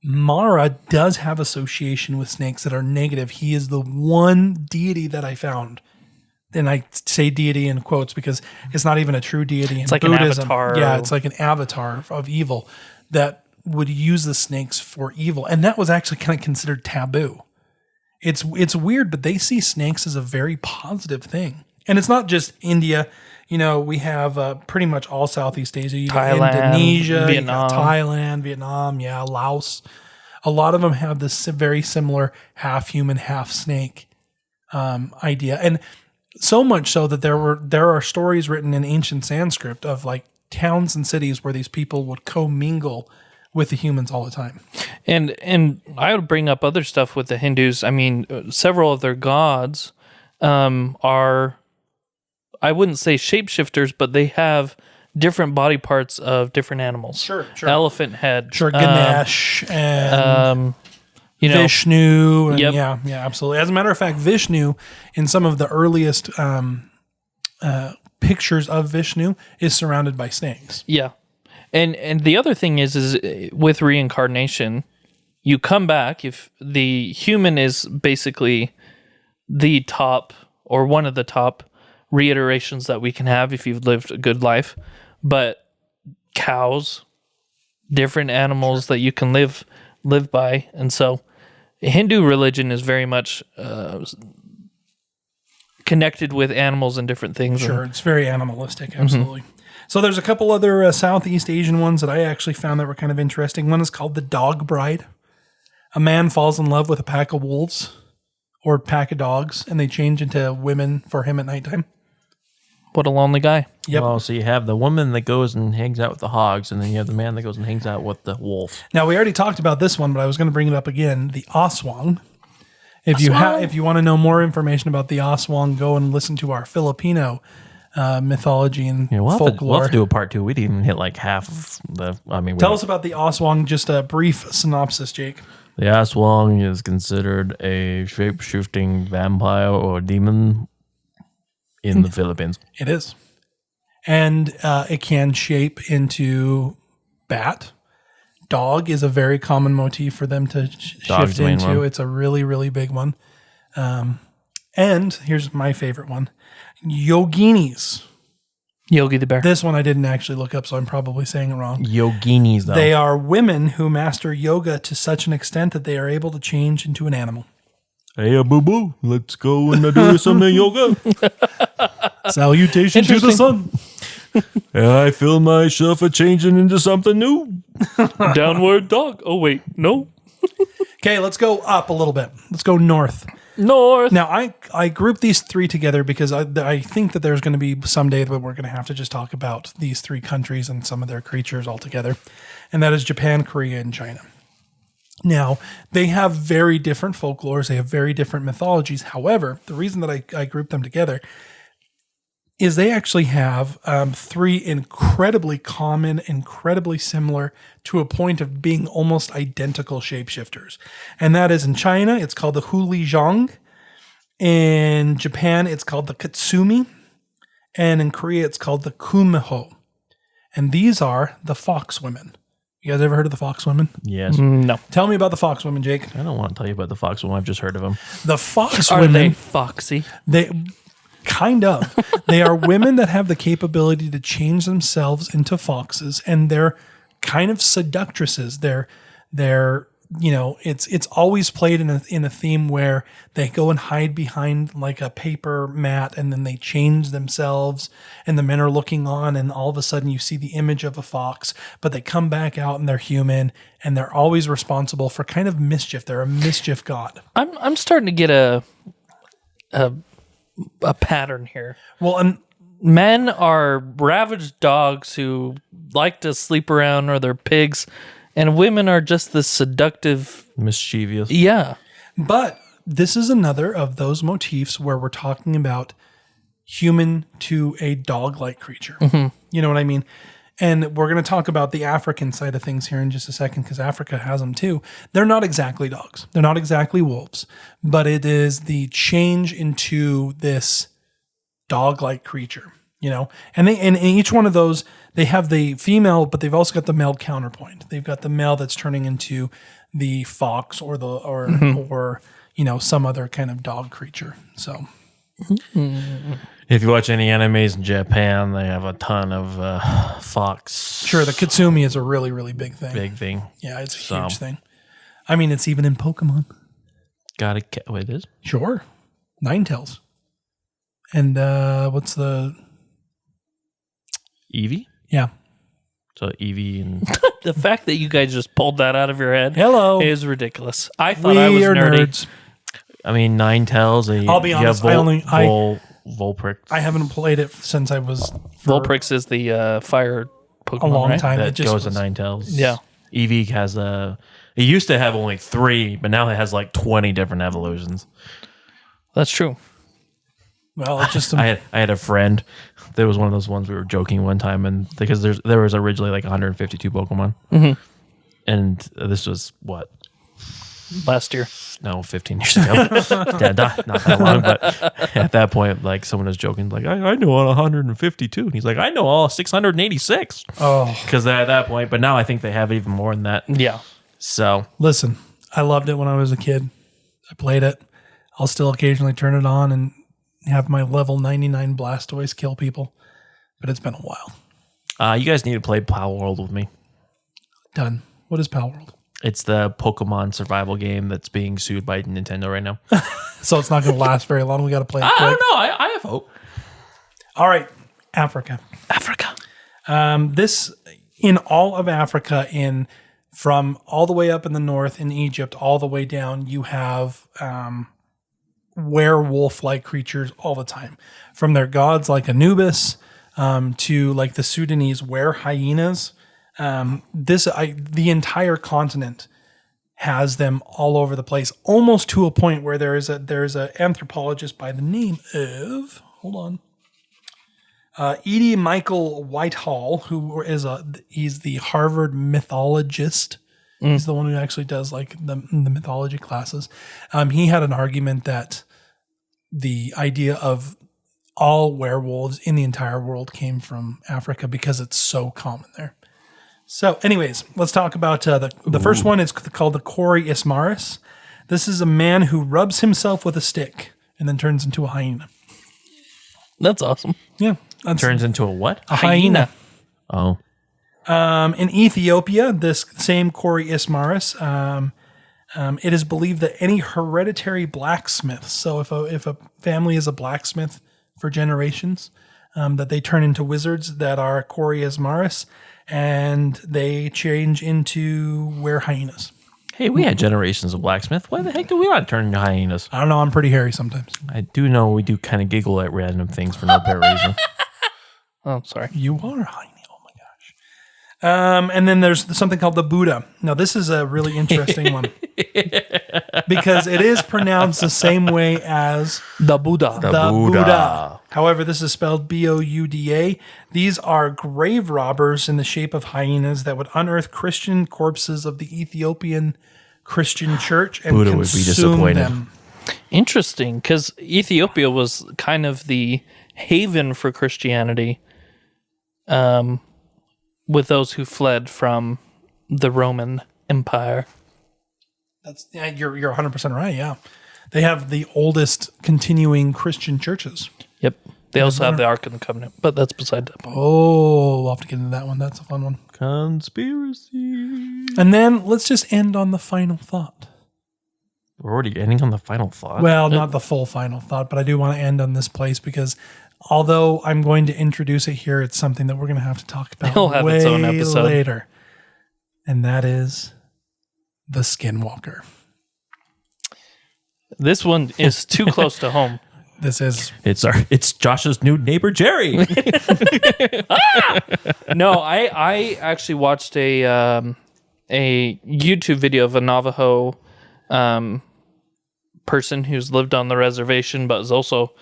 Mara does have association with snakes that are negative. He is the one deity that I found. And I say deity in quotes because it's not even a true deity. It's like an avatar. Yeah, it's like an avatar of evil that would use the snakes for evil. And that was actually kind of considered taboo. It's weird, but they see snakes as a very positive thing. And it's not just India. You know, we have pretty much all Southeast Asia. You got Thailand, Indonesia, Vietnam. you got Thailand, Vietnam, Laos. A lot of them have this very similar half human, half snake idea. And so much so that there are stories written in ancient Sanskrit of like towns and cities where these people would commingle with the humans all the time. And I would bring up other stuff with the Hindus. I mean, several of their gods are, I wouldn't say shapeshifters, but they have different body parts of different animals. Sure. Elephant head. Ganesh and Vishnu. And yeah, absolutely. As a matter of fact, Vishnu, in some of the earliest pictures of Vishnu, is surrounded by snakes. Yeah. And the other thing is with reincarnation, you come back if the human is basically the top or one of the top reiterations that we can have if you've lived a good life, but cows, different animals that you can live by. And so Hindu religion is very much connected with animals and different things. Sure, it's very animalistic, absolutely. So there's a couple other Southeast Asian ones that I actually found that were kind of interesting. One is called the dog bride. A man falls in love with a pack of wolves or a pack of dogs, and they change into women for him at nighttime. What a lonely guy. Yep. Well, so you have the woman that goes and hangs out with the hogs, and then you have the man that goes and hangs out with the wolf. Now, we already talked about this one, but I was going to bring it up again. The Aswang. If you want to know more information about the Aswang, go and listen to our Filipino mythology and folklore. We'll have to do a part 2. We didn't even hit like half of the. Tell us about the Aswang. Just a brief synopsis, Jake. The Aswang is considered a shape-shifting vampire or demon in the Philippines. It is. And it can shape into bat. Dog is a very common motif for them to shift into. It's a really, really big one. And here's my favorite one. Yoginis. Yogi the Bear. This one I didn't actually look up, so I'm probably saying it wrong. Yoginis, though. They are women who master yoga to such an extent that they are able to change into an animal. Hey, boo-boo, let's go and do some yoga. Salutation to the sun. I feel myself changing into something new. Downward dog. Oh, wait. No. Okay, let's go up a little bit. Let's go north. Now, I grouped these three together because I think that there's going to be someday that we're going to have to just talk about these three countries and some of their creatures altogether. And that is Japan, Korea, and China. Now, they have very different folklores. They have very different mythologies. However, the reason that I grouped them together is they actually have three incredibly common, incredibly similar to a point of being almost identical shapeshifters. And that is in China, it's called the Hulijang. In Japan, it's called the Katsumi. And in Korea, it's called the Kumiho. And these are the fox women. You guys ever heard of the fox women? Yes. No. Tell me about the fox women, Jake. I don't want to tell you about the fox woman. I've just heard of them. The fox Are women... they foxy? Kind of. They are women that have the capability to change themselves into foxes, and they're kind of seductresses. They're it's always played in a theme where they go and hide behind like a paper mat, and then they change themselves, and the men are looking on, and all of a sudden you see the image of a fox, but they come back out and they're human, and they're always responsible for kind of mischief. They're a mischief god. I'm starting to get a pattern here. Well, and men are ravaged dogs who like to sleep around, or they're pigs, and women are just the seductive, mischievous. Yeah. But this is another of those motifs where we're talking about human to a dog-like creature. Mm-hmm. You know what I mean? And we're going to talk about the African side of things here in just a second, because Africa has them too. They're not exactly dogs. They're not exactly wolves, but it is the change into this dog-like creature, you know? And in each one of those, they have the female, but they've also got the male counterpoint. They've got the male that's turning into the fox or some other kind of dog creature. So if you watch any animes in Japan, they have a ton of fox. Sure, the Katsumi is a really, really big thing. Big thing. Yeah, it's a huge thing. I mean, it's even in Pokemon. Wait, it is? Sure. Ninetales. And what's the... Eevee? Yeah. So Eevee and... The fact that you guys just pulled that out of your head is ridiculous. I thought I was nerdy. Nerds. I mean, Ninetales. I'll be honest, Vulprix. I haven't played it since I was... Vulprix is the fire Pokemon, a long right? time. That goes to Ninetales. Yeah. Eevee has it used to have only 3, but now it has like 20 different evolutions. That's true. Well, it's just I had a friend. There was one of those ones we were joking one time, and because there was originally like 152 Pokemon, and this was what last year. No, 15 years ago. Yeah, not that long, but at that point, like someone was joking, like I know all 152, and he's like, I know all 686. Oh, because at that point, but now I think they have even more than that. Yeah. So listen, I loved it when I was a kid. I played it. I'll still occasionally turn it on and have my level 99 Blastoise kill people, but it's been a while. you guys need to play Pal World with me. Done. What is Pal World? It's the Pokemon survival game that's being sued by Nintendo right now. So it's not going to last very long. We got to play it quick. I don't know. I have hope. All right, Africa. This in all of Africa, from all the way up in the north in Egypt, all the way down, you have werewolf-like creatures all the time. From their gods like Anubis to like the Sudanese were hyenas. The entire continent has them all over the place, almost to a point where there's a anthropologist by the name of Edie Michael Whitehall, who he's the Harvard mythologist. He's the one who actually does like the mythology classes. He had an argument that the idea of all werewolves in the entire world came from Africa because it's so common there. So anyways, let's talk about the first one. It's called the Cori Ismaris. This is a man who rubs himself with a stick and then turns into a hyena. That's awesome. Yeah. Turns into a what? A hyena. Oh. In Ethiopia, this same Cori Ismaris, it is believed that any hereditary blacksmith, so if a family is a blacksmith for generations, that they turn into wizards that are Cori Ismaris, and they change into hyenas. Hey, we had generations of blacksmith. Why the heck do we not turn into hyenas? I don't know. I'm pretty hairy sometimes. I do know we do kind of giggle at random things for no apparent reason. Oh, sorry. You are a hyena. Oh my gosh. And then there's something called the Buddha. Now, this is a really interesting one because it is pronounced the same way as The Buddha. the Buddha. However, this is spelled Bouda. These are grave robbers in the shape of hyenas that would unearth Christian corpses of the Ethiopian Christian church and Buddha would be consume disappointed. them. Interesting, because Ethiopia was kind of the haven for Christianity with those who fled from the Roman Empire. You're 100% right, yeah. They have the oldest continuing Christian churches. Yep. They also have the Ark of the Covenant, but that's beside that point. Oh, we'll have to get into that one. That's a fun one. Conspiracy. And then let's just end on the final thought. We're already ending on the final thought. Well, not the full final thought, but I do want to end on this place because although I'm going to introduce it here, it's something that we're going to have to talk about It'll have way its own episode later. And that is the Skinwalker. This one is too close to home. This is It's Josh's new neighbor Jerry. No, I actually watched a YouTube video of a Navajo person who's lived on the reservation, but has also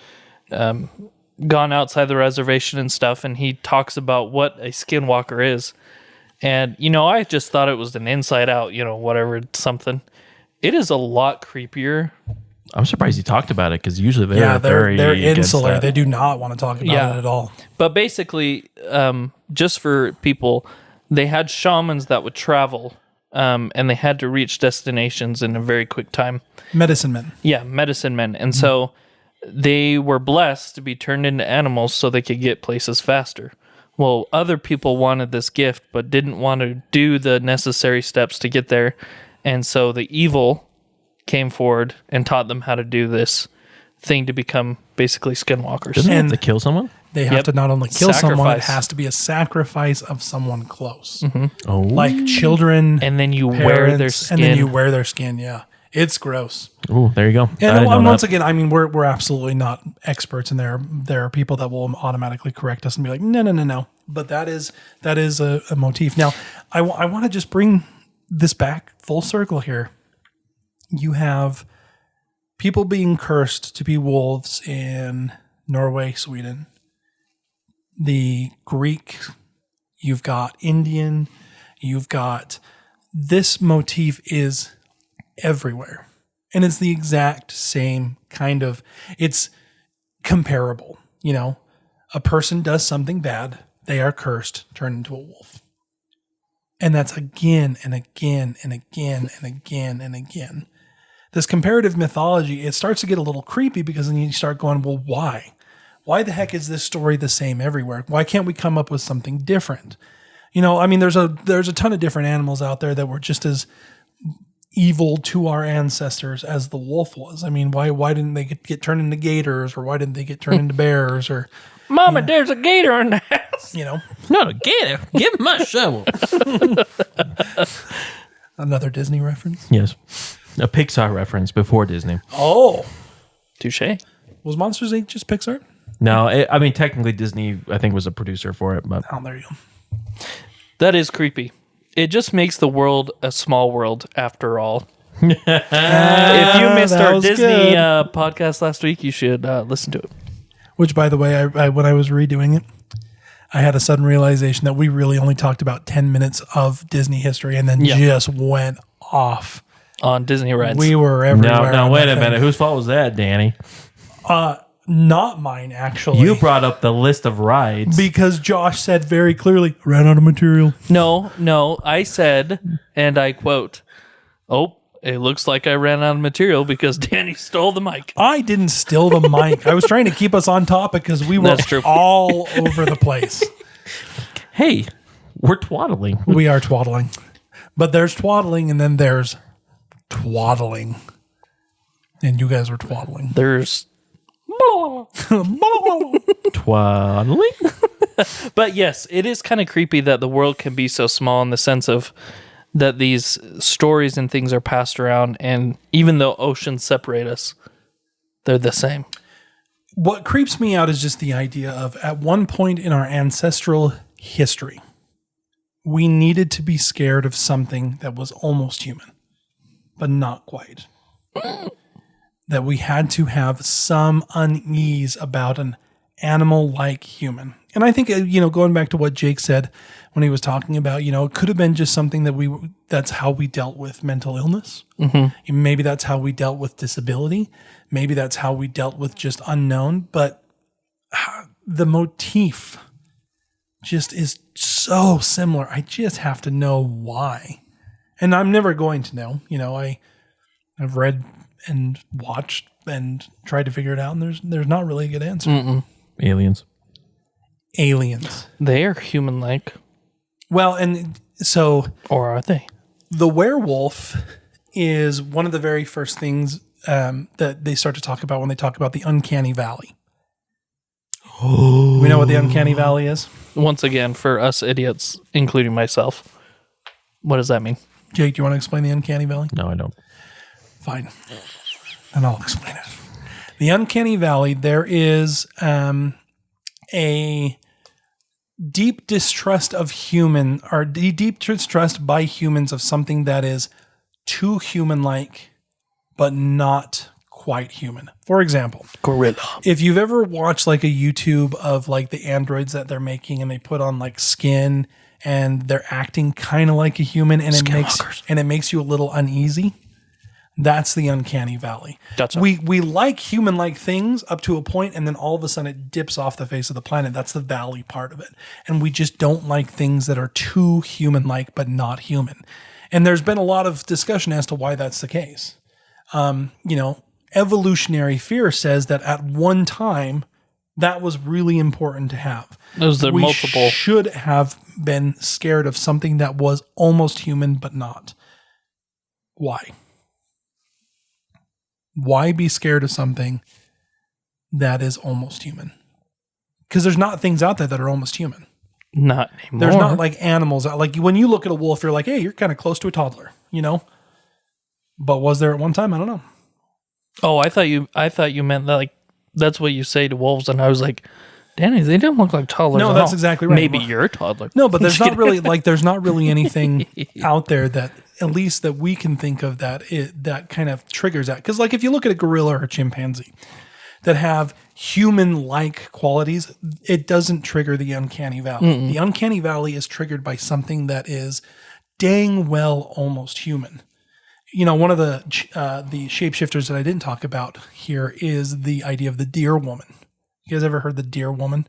gone outside the reservation and stuff. And he talks about what a skinwalker is. And, I just thought it was an inside out, whatever, something. It is a lot creepier. I'm surprised he talked about it because usually they're insular. that. They do not want to talk about it at all. But basically, just for people, they had shamans that would travel and they had to reach destinations in a very quick time. Medicine men. Yeah, medicine men. And so they were blessed to be turned into animals so they could get places faster. Well, other people wanted this gift but didn't want to do the necessary steps to get there. And so the evil came forward and taught them how to do this thing to become basically skinwalkers. Doesn't they have to kill someone? They have to not only kill someone, it Sacrifice. has to be a sacrifice of someone close. Oh, Like children, And then you parents, wear their skin. and then you wear their skin, yeah. It's gross. Ooh, there you go. I And didn't know once that. again, I mean, we're absolutely not experts, and there are people that will automatically correct us and be like, no. But that is a motif. Now, I want to just bring this back full circle here. You have people being cursed to be wolves in Norway, Sweden. The Greek, you've got Indian, you've got this motif is everywhere. And it's the exact same kind of, it's comparable. You know, a person does something bad, they are cursed, turned into a wolf. And that's again and again and again and again and again. This comparative mythology, it starts to get a little creepy because then you start going, well, why? Why the heck is this story the same everywhere? Why can't we come up with something different? You know, I mean, there's a ton of different animals out there that were just as evil to our ancestors as the wolf was. I mean, why didn't they get turned into gators, or why didn't they get turned into bears, or Mama, there's a gator in the house. you know, Not a gator. Give him my shovel. another Disney reference. Yes. A Pixar reference before Disney. Oh, Touche. was Monsters Inc. just Pixar? No, I mean, technically Disney, I think, was a producer for it, but Oh, there you go. That is creepy. It just makes the world a small world after all. If you missed that our was Disney good. podcast last week, you should listen to it. Which, by the way, I when I was redoing it, I had a sudden realization that we really only talked about 10 minutes of Disney history and then Yeah. just went off. On Disney rides. We were everywhere. no, on wait that a thing. minute. Whose fault was that, Danny? Not mine, actually. You brought up the list of rides. Because Josh said very clearly, ran out of material. No, I said, and I quote, "Oh, it looks like I ran out of material because Danny stole the mic." I didn't steal the mic. I was trying to keep us on topic because we were That's true. all over the place. Hey, we're twaddling. We are twaddling. But there's twaddling and then there's twaddling. And you guys were twaddling. There's, Twaddling? but yes, it is kind of creepy that the world can be so small in the sense of that these stories and things are passed around, and even though oceans separate us, they're the same. What creeps me out is just the idea of at one point in our ancestral history, we needed to be scared of something that was almost human, but not quite. That we had to have some unease about an animal-like human. And I think, going back to what Jake said when he was talking about, it could have been just something that's how we dealt with mental illness. Mm-hmm. Maybe that's how we dealt with disability. Maybe that's how we dealt with just unknown. But the motif just is so similar. I just have to know why. And I'm never going to know. I've read and watched and tried to figure it out, and there's not really a good answer. Aliens. Aliens. They are human-like, Well, and so or are they? the werewolf is one of the very first things that they start to talk about when they talk about the uncanny valley. We know what the uncanny valley is? Once again, for us idiots, including myself, what does that mean? Jake, do you want to explain the uncanny valley? No, I don't. Fine. And I'll explain it. The uncanny valley, there is a deep distrust of deep distrust by humans of something that is too human-like, but not quite human. For example, Gorilla. if you've ever watched like a YouTube of like the androids that they're making and they put on like skin and they're acting kind of like a human and it makes you a little uneasy. That's the uncanny valley. Gotcha. We like human-like things up to a point, and then all of a sudden it dips off the face of the planet. That's the valley part of it. And we just don't like things that are too human-like but not human. And there's been a lot of discussion as to why that's the case. Evolutionary fear says that at one time that was really important to have. Those are multiple. Should have been scared of something that was almost human but not. Why? Why be scared of something that is almost human? Because there's not things out there that are almost human. Not anymore. There's not like animals. Like when you look at a wolf, you're like, hey, you're kind of close to a toddler, But was there at one time? I don't know. Oh, I thought you meant that, like, that's what you say to wolves, and I was like, Danny, they don't look like toddlers. No, at that's all. exactly right. Maybe you're a toddler. No, but there's not really anything out there that at least that we can think of that kind of triggers that. Because like if you look at a gorilla or a chimpanzee, that have human-like qualities, it doesn't trigger the uncanny valley. The uncanny valley is triggered by something that is dang well almost human. You know, one of the shapeshifters that I didn't talk about here is the idea of the deer woman. You guys ever heard the deer woman?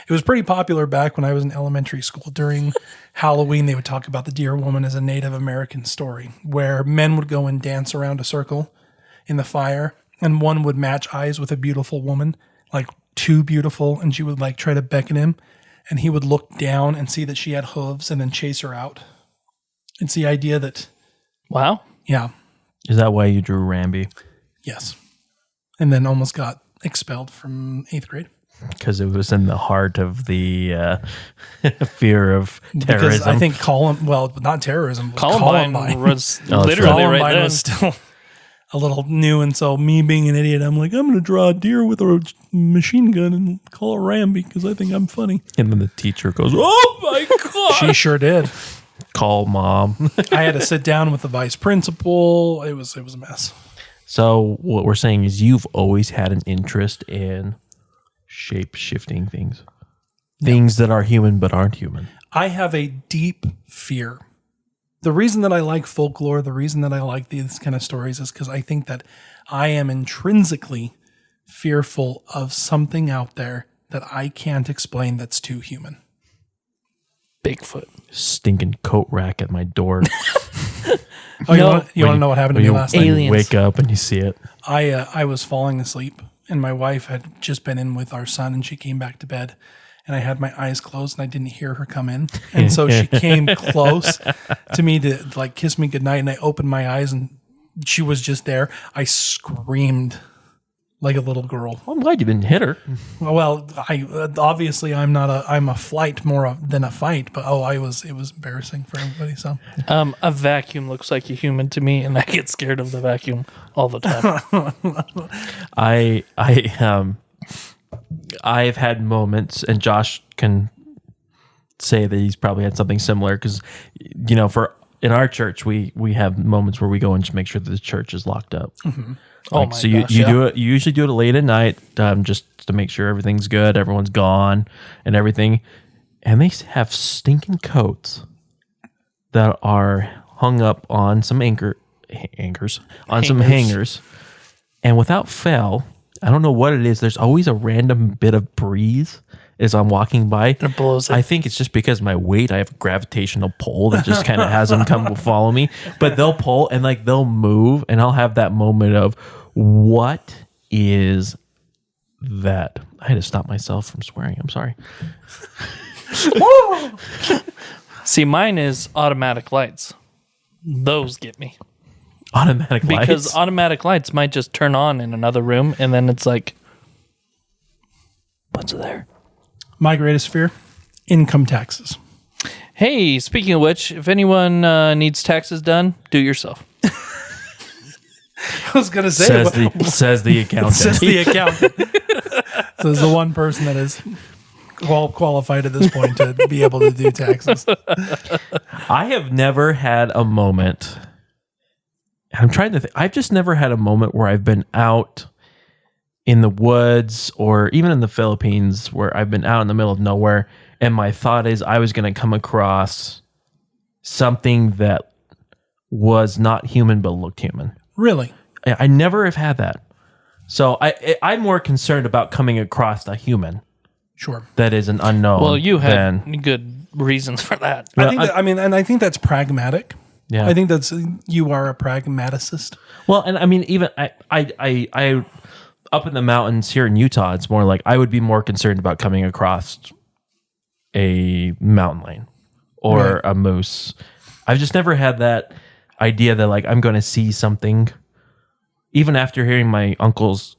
It was pretty popular back when I was in elementary school. During Halloween, they would talk about the deer woman as a Native American story where men would go and dance around a circle in the fire, and one would match eyes with a beautiful woman, like too beautiful, and she would like try to beckon him, and he would look down and see that she had hooves and then chase her out. It's the idea that... Wow. Yeah. Is that why you drew Ramby? Yes. And then almost got expelled from 8th grade. Because it was in the heart of the fear of terrorism. Because I think not terrorism. Columbine was literally right Columbine then. was still a little new, and so me being an idiot, I'm like, I'm going to draw a deer with a machine gun and call it Ramby because I think I'm funny. And then the teacher goes, "Oh my God." She sure did. Call mom. I had to sit down with the vice principal. It was a mess. So what we're saying is you've always had an interest in shape-shifting things. Things that are human but aren't human. I have a deep fear. The reason that I like folklore, the reason that I like these kind of stories is because I think that I am intrinsically fearful of something out there that I can't explain that's too human. Bigfoot. Stinking coat rack at my door. Oh, you want to know what happened to me last night? Aliens. You wake up and you see it. I was falling asleep, and my wife had just been in with our son, and she came back to bed, and I had my eyes closed, and I didn't hear her come in, and so she came close to me to like kiss me goodnight, and I opened my eyes, and she was just there. I screamed like a little girl. I'm glad you didn't hit her. Well, obviously I'm a flight more than a fight, but it was embarrassing for everybody. So A vacuum looks like a human to me, and I get scared of the vacuum all the time. I've had moments, and Josh can say that he's probably had something similar because, you know, in our church, we have moments where we go and just make sure that the church is locked up. Mm-hmm. You do it. You usually do it late at night, just to make sure everything's good, everyone's gone, and everything. And they have stinking coats that are hung up on some some hangers, and without fail, I don't know what it is. There's always a random bit of breeze as I'm walking by. It blows it. I think it's just because my weight. I have a gravitational pull that just kind of has them come follow me. But they'll pull and like they'll move, and I'll have that moment of, what is that? I had to stop myself from swearing. I'm sorry. See, mine is automatic lights. Those get me. Automatic lights? Because automatic lights might just turn on in another room, and then it's like, what's there? my greatest fear, income taxes. Hey, speaking of which, if anyone needs taxes done, do it yourself. I was going to say, says the accountant. Says the accountant. So there's the one person that is qualified at this point to be able to do taxes. I have never had a moment. I'm trying to think. I've just never had a moment where I've been out in the woods or even in the Philippines where I've been out in the middle of nowhere and my thought is I was going to come across something that was not human but looked human. Really? I never have had that. So I'm more concerned about coming across a human. Sure. That is an unknown. Well, you had good reasons for that. I think that's pragmatic. Yeah. I think you are a pragmaticist. Well, and I mean, even I up in the mountains here in Utah, it's more like I would be more concerned about coming across a mountain lion or a moose. I've just never had that idea that like I'm going to see something. Even after hearing my uncle's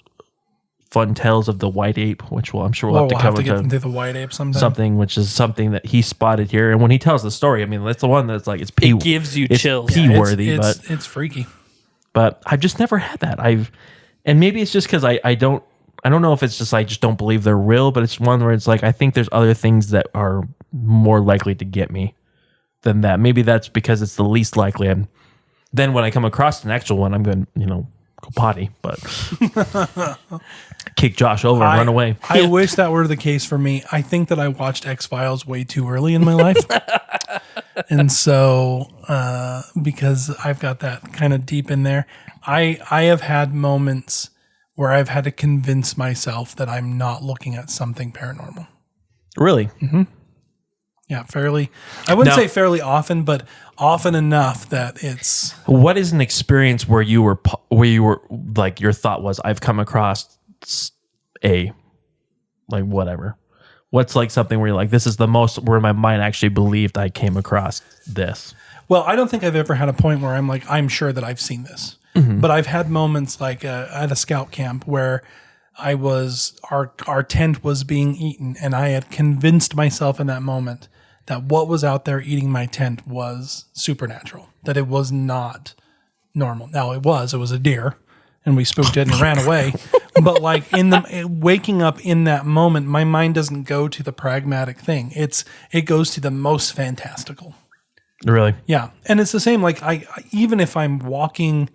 fun tales of the white ape, which I'm sure we'll have to cover get into the white ape sometime. Something which is something that he spotted here, and when he tells the story, I mean that's the one that's like it gives you chills. P worthy, but it's freaky. But I've just never had that. And maybe it's just because I don't know if it's just I just don't believe they're real, but it's one where it's like I think there's other things that are more likely to get me than that. Maybe that's because it's the least likely. And then when I come across an actual one, I'm going to go potty, but kick Josh over and run away. I wish that were the case for me. I think that I watched X-Files way too early in my life. And so, because I've got that kind of deep in there, I have had moments where I've had to convince myself that I'm not looking at something paranormal. Really? Mm-hmm. Yeah, I wouldn't say fairly often, but often enough that it's... What is an experience where you were like, your thought was, I've come across like whatever. What's like something where you're like, this is the most, where my mind actually believed I came across this? Well, I don't think I've ever had a point where I'm like, I'm sure that I've seen this. Mm-hmm. But I've had moments like at a scout camp where our tent was being eaten, and I had convinced myself in that moment that what was out there eating my tent was supernatural, that it was not normal. Now it was a deer, and we spooked it and ran away. But like waking up in that moment, my mind doesn't go to the pragmatic thing. It goes to the most fantastical. Really? Yeah. And it's the same, like I even if I'm walking,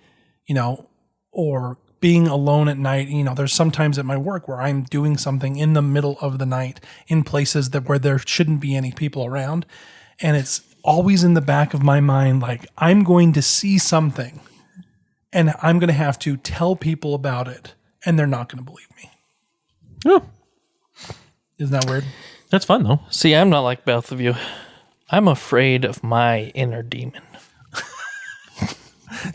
or being alone at night, there's sometimes at my work where I'm doing something in the middle of the night in places where there shouldn't be any people around. And it's always in the back of my mind, like I'm going to see something and I'm going to have to tell people about it and they're not going to believe me. Oh. Isn't that weird? That's fun though. See, I'm not like both of you. I'm afraid of my inner demon.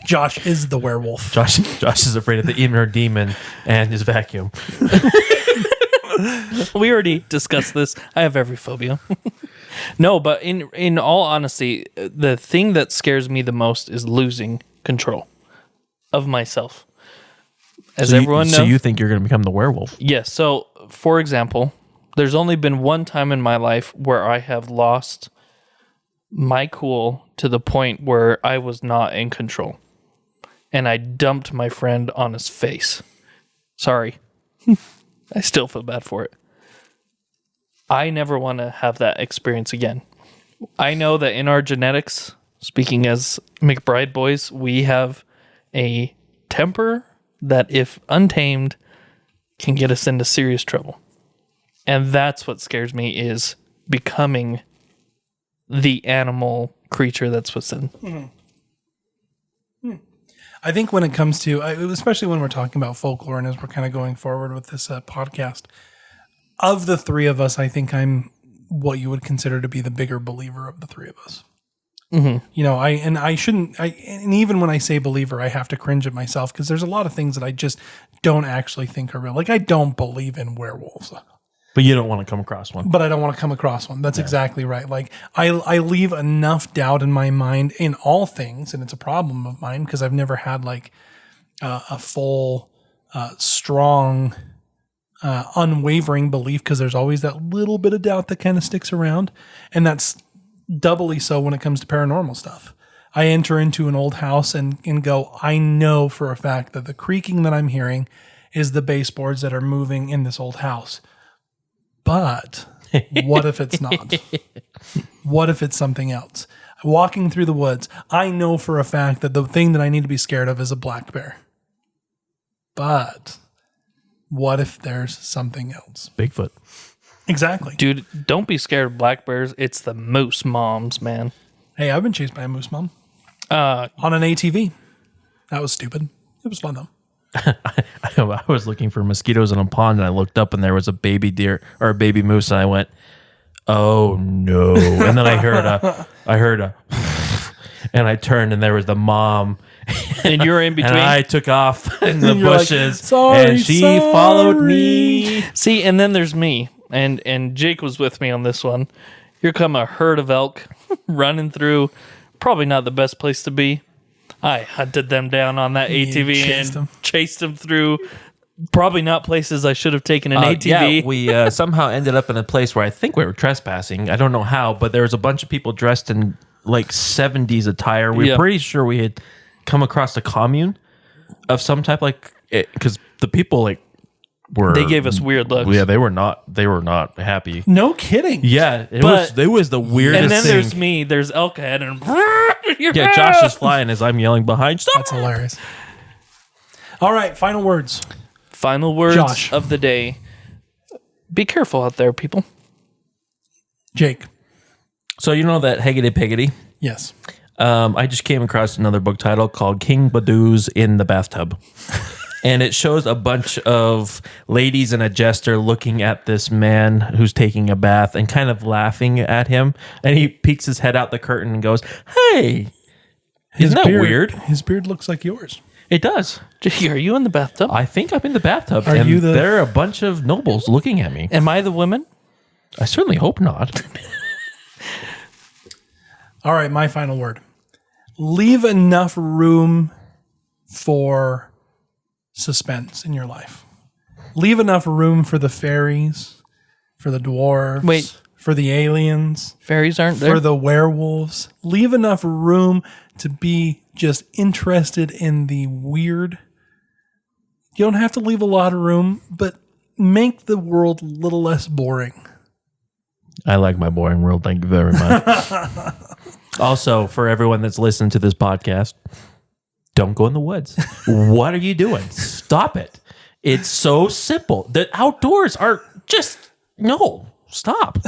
Josh is the werewolf. Josh is afraid of the inner demon and his vacuum. We already discussed this. I have every phobia. No, but in all honesty, the thing that scares me the most is losing control of myself. As everyone knows. So you think you're going to become the werewolf? Yes. So, for example, there's only been one time in my life where I have lost my cool to the point where I was not in control. And I dumped my friend on his face. Sorry. I still feel bad for it. I never want to have that experience again. I know that in our genetics, speaking as McBride boys, we have a temper that, if untamed, can get us into serious trouble. And that's what scares me, is becoming the animal creature that's within. Mm-hmm. I think when it comes to, especially when we're talking about folklore and as we're kind of going forward with this podcast, of the three of us, I think I'm what you would consider to be the bigger believer of the three of us. Mm-hmm. And even when I say believer, I have to cringe at myself because there's a lot of things that I just don't actually think are real. Like I don't believe in werewolves. But you don't want to come across one. But I don't want to come across one. That's exactly right. Like I leave enough doubt in my mind in all things, and it's a problem of mine because I've never had like a full, strong, unwavering belief, because there's always that little bit of doubt that kind of sticks around. And that's doubly so when it comes to paranormal stuff. I enter into an old house and go, I know for a fact that the creaking that I'm hearing is the baseboards that are moving in this old house. But what if it's not? What if it's something else? Walking through the woods, I know for a fact that the thing that I need to be scared of is a black bear. But what if there's something else? Bigfoot. Exactly. Dude, don't be scared of black bears. It's the moose moms, man. Hey, I've been chased by a moose mom. On an ATV. That was stupid. It was fun though. I was looking for mosquitoes in a pond, and I looked up, and there was a baby deer or a baby moose, and I went, "Oh no!" And then I heard a, and I turned, and there was the mom, and you were in between. And I took off in the bushes, like, sorry, and she followed me. See, and then there's me, and Jake was with me on this one. Here come a herd of elk running through. Probably not the best place to be. I hunted them down on that ATV and chased them through probably not places I should have taken an ATV. Yeah, we somehow ended up in a place where I think we were trespassing. I don't know how, but there was a bunch of people dressed in like 70s attire. We were pretty sure we had come across a commune of some type, like, because the people they gave us weird looks. Yeah, they were not happy. No kidding. Yeah, it was the weirdest thing. And then thing. there's me, there's Elkhead, and yeah, Josh is flying as I'm yelling behind. Stop! That's hilarious. All right, final words. Final words Josh. of the day. Be careful out there, people. Jake. So you know that Higgity Piggity? Yes. I just came across another book title called King Badoo's in the Bathtub. And it shows a bunch of ladies and a jester looking at this man who's taking a bath and kind of laughing at him. And he peeks his head out the curtain and goes, "Hey, isn't that weird?" His beard looks like yours. It does. Gee, are you in the bathtub? I think I'm in the bathtub. Are and you the- there are a bunch of nobles looking at me. Am I the woman? I certainly hope not. All right, my final word. Leave enough room for suspense in your life. Leave enough room for the fairies, for the dwarves, Wait. for the aliens, Fairies aren't there? for the werewolves. Leave enough room to be just interested in the weird. You don't have to leave a lot of room, but make the world a little less boring. I like my boring world. Thank you very much. Also, for everyone that's listening to this podcast, don't go in the woods. What are you doing? Stop it. It's so simple. The outdoors are just, no, stop.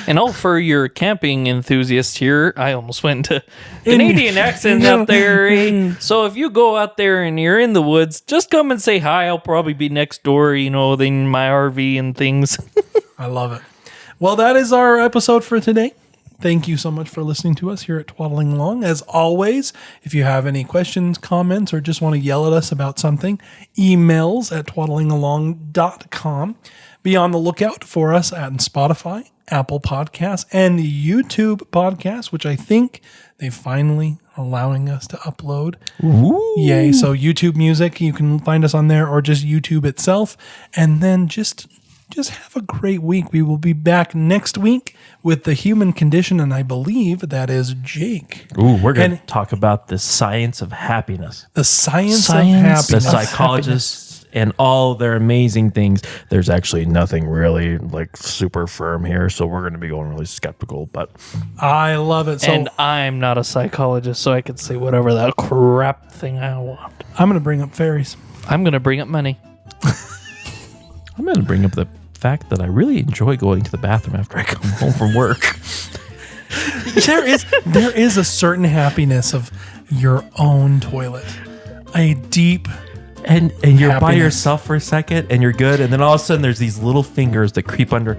And all for your camping enthusiasts here, I almost went into Canadian accent out there. Eh? So if you go out there and you're in the woods, just come and say hi. I'll probably be next door, in my RV and things. I love it. Well, that is our episode for today. Thank you so much for listening to us here at Twaddling Along. As always, if you have any questions, comments, or just want to yell at us about something, emails at twaddlingalong.com. Be on the lookout for us at Spotify, Apple Podcasts, and YouTube Podcasts, which I think they're finally allowing us to upload. Ooh. Yay. So YouTube Music, you can find us on there, or just YouTube itself. And then just have a great week. We will be back next week with the human condition, and I believe that is Jake. Ooh, we're going to And- talk about the science of happiness. The science of The happiness. psychologists and all their amazing things. There's actually nothing really like super firm here, so we're going to be going really skeptical. But I love it. So And I'm not a psychologist, so I can say whatever that crap thing I want. I'm going to bring up fairies. I'm going to bring up money. I'm going to bring up the fact that I really enjoy going to the bathroom after I come home from work. There is a certain happiness of your own toilet. A deep And you're by Happiness. yourself for a second and you're good, and then all of a sudden there's these little fingers that creep under.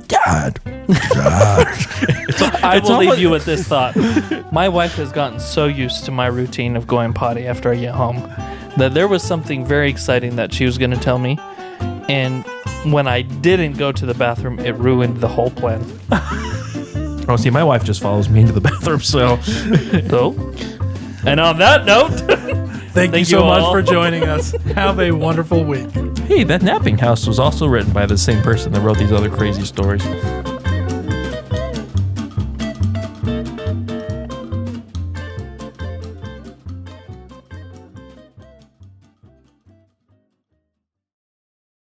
Dad. I will leave you with this thought. My wife has gotten so used to my routine of going potty after I get home that there was something very exciting that she was going to tell me. And when I didn't go to the bathroom, it ruined the whole plan. Oh, see, my wife just follows me into the bathroom, so. So, and on that note, Thank you Thank so you much all. for joining us. Have a wonderful week. Hey, that napping house was also written by the same person that wrote these other crazy stories.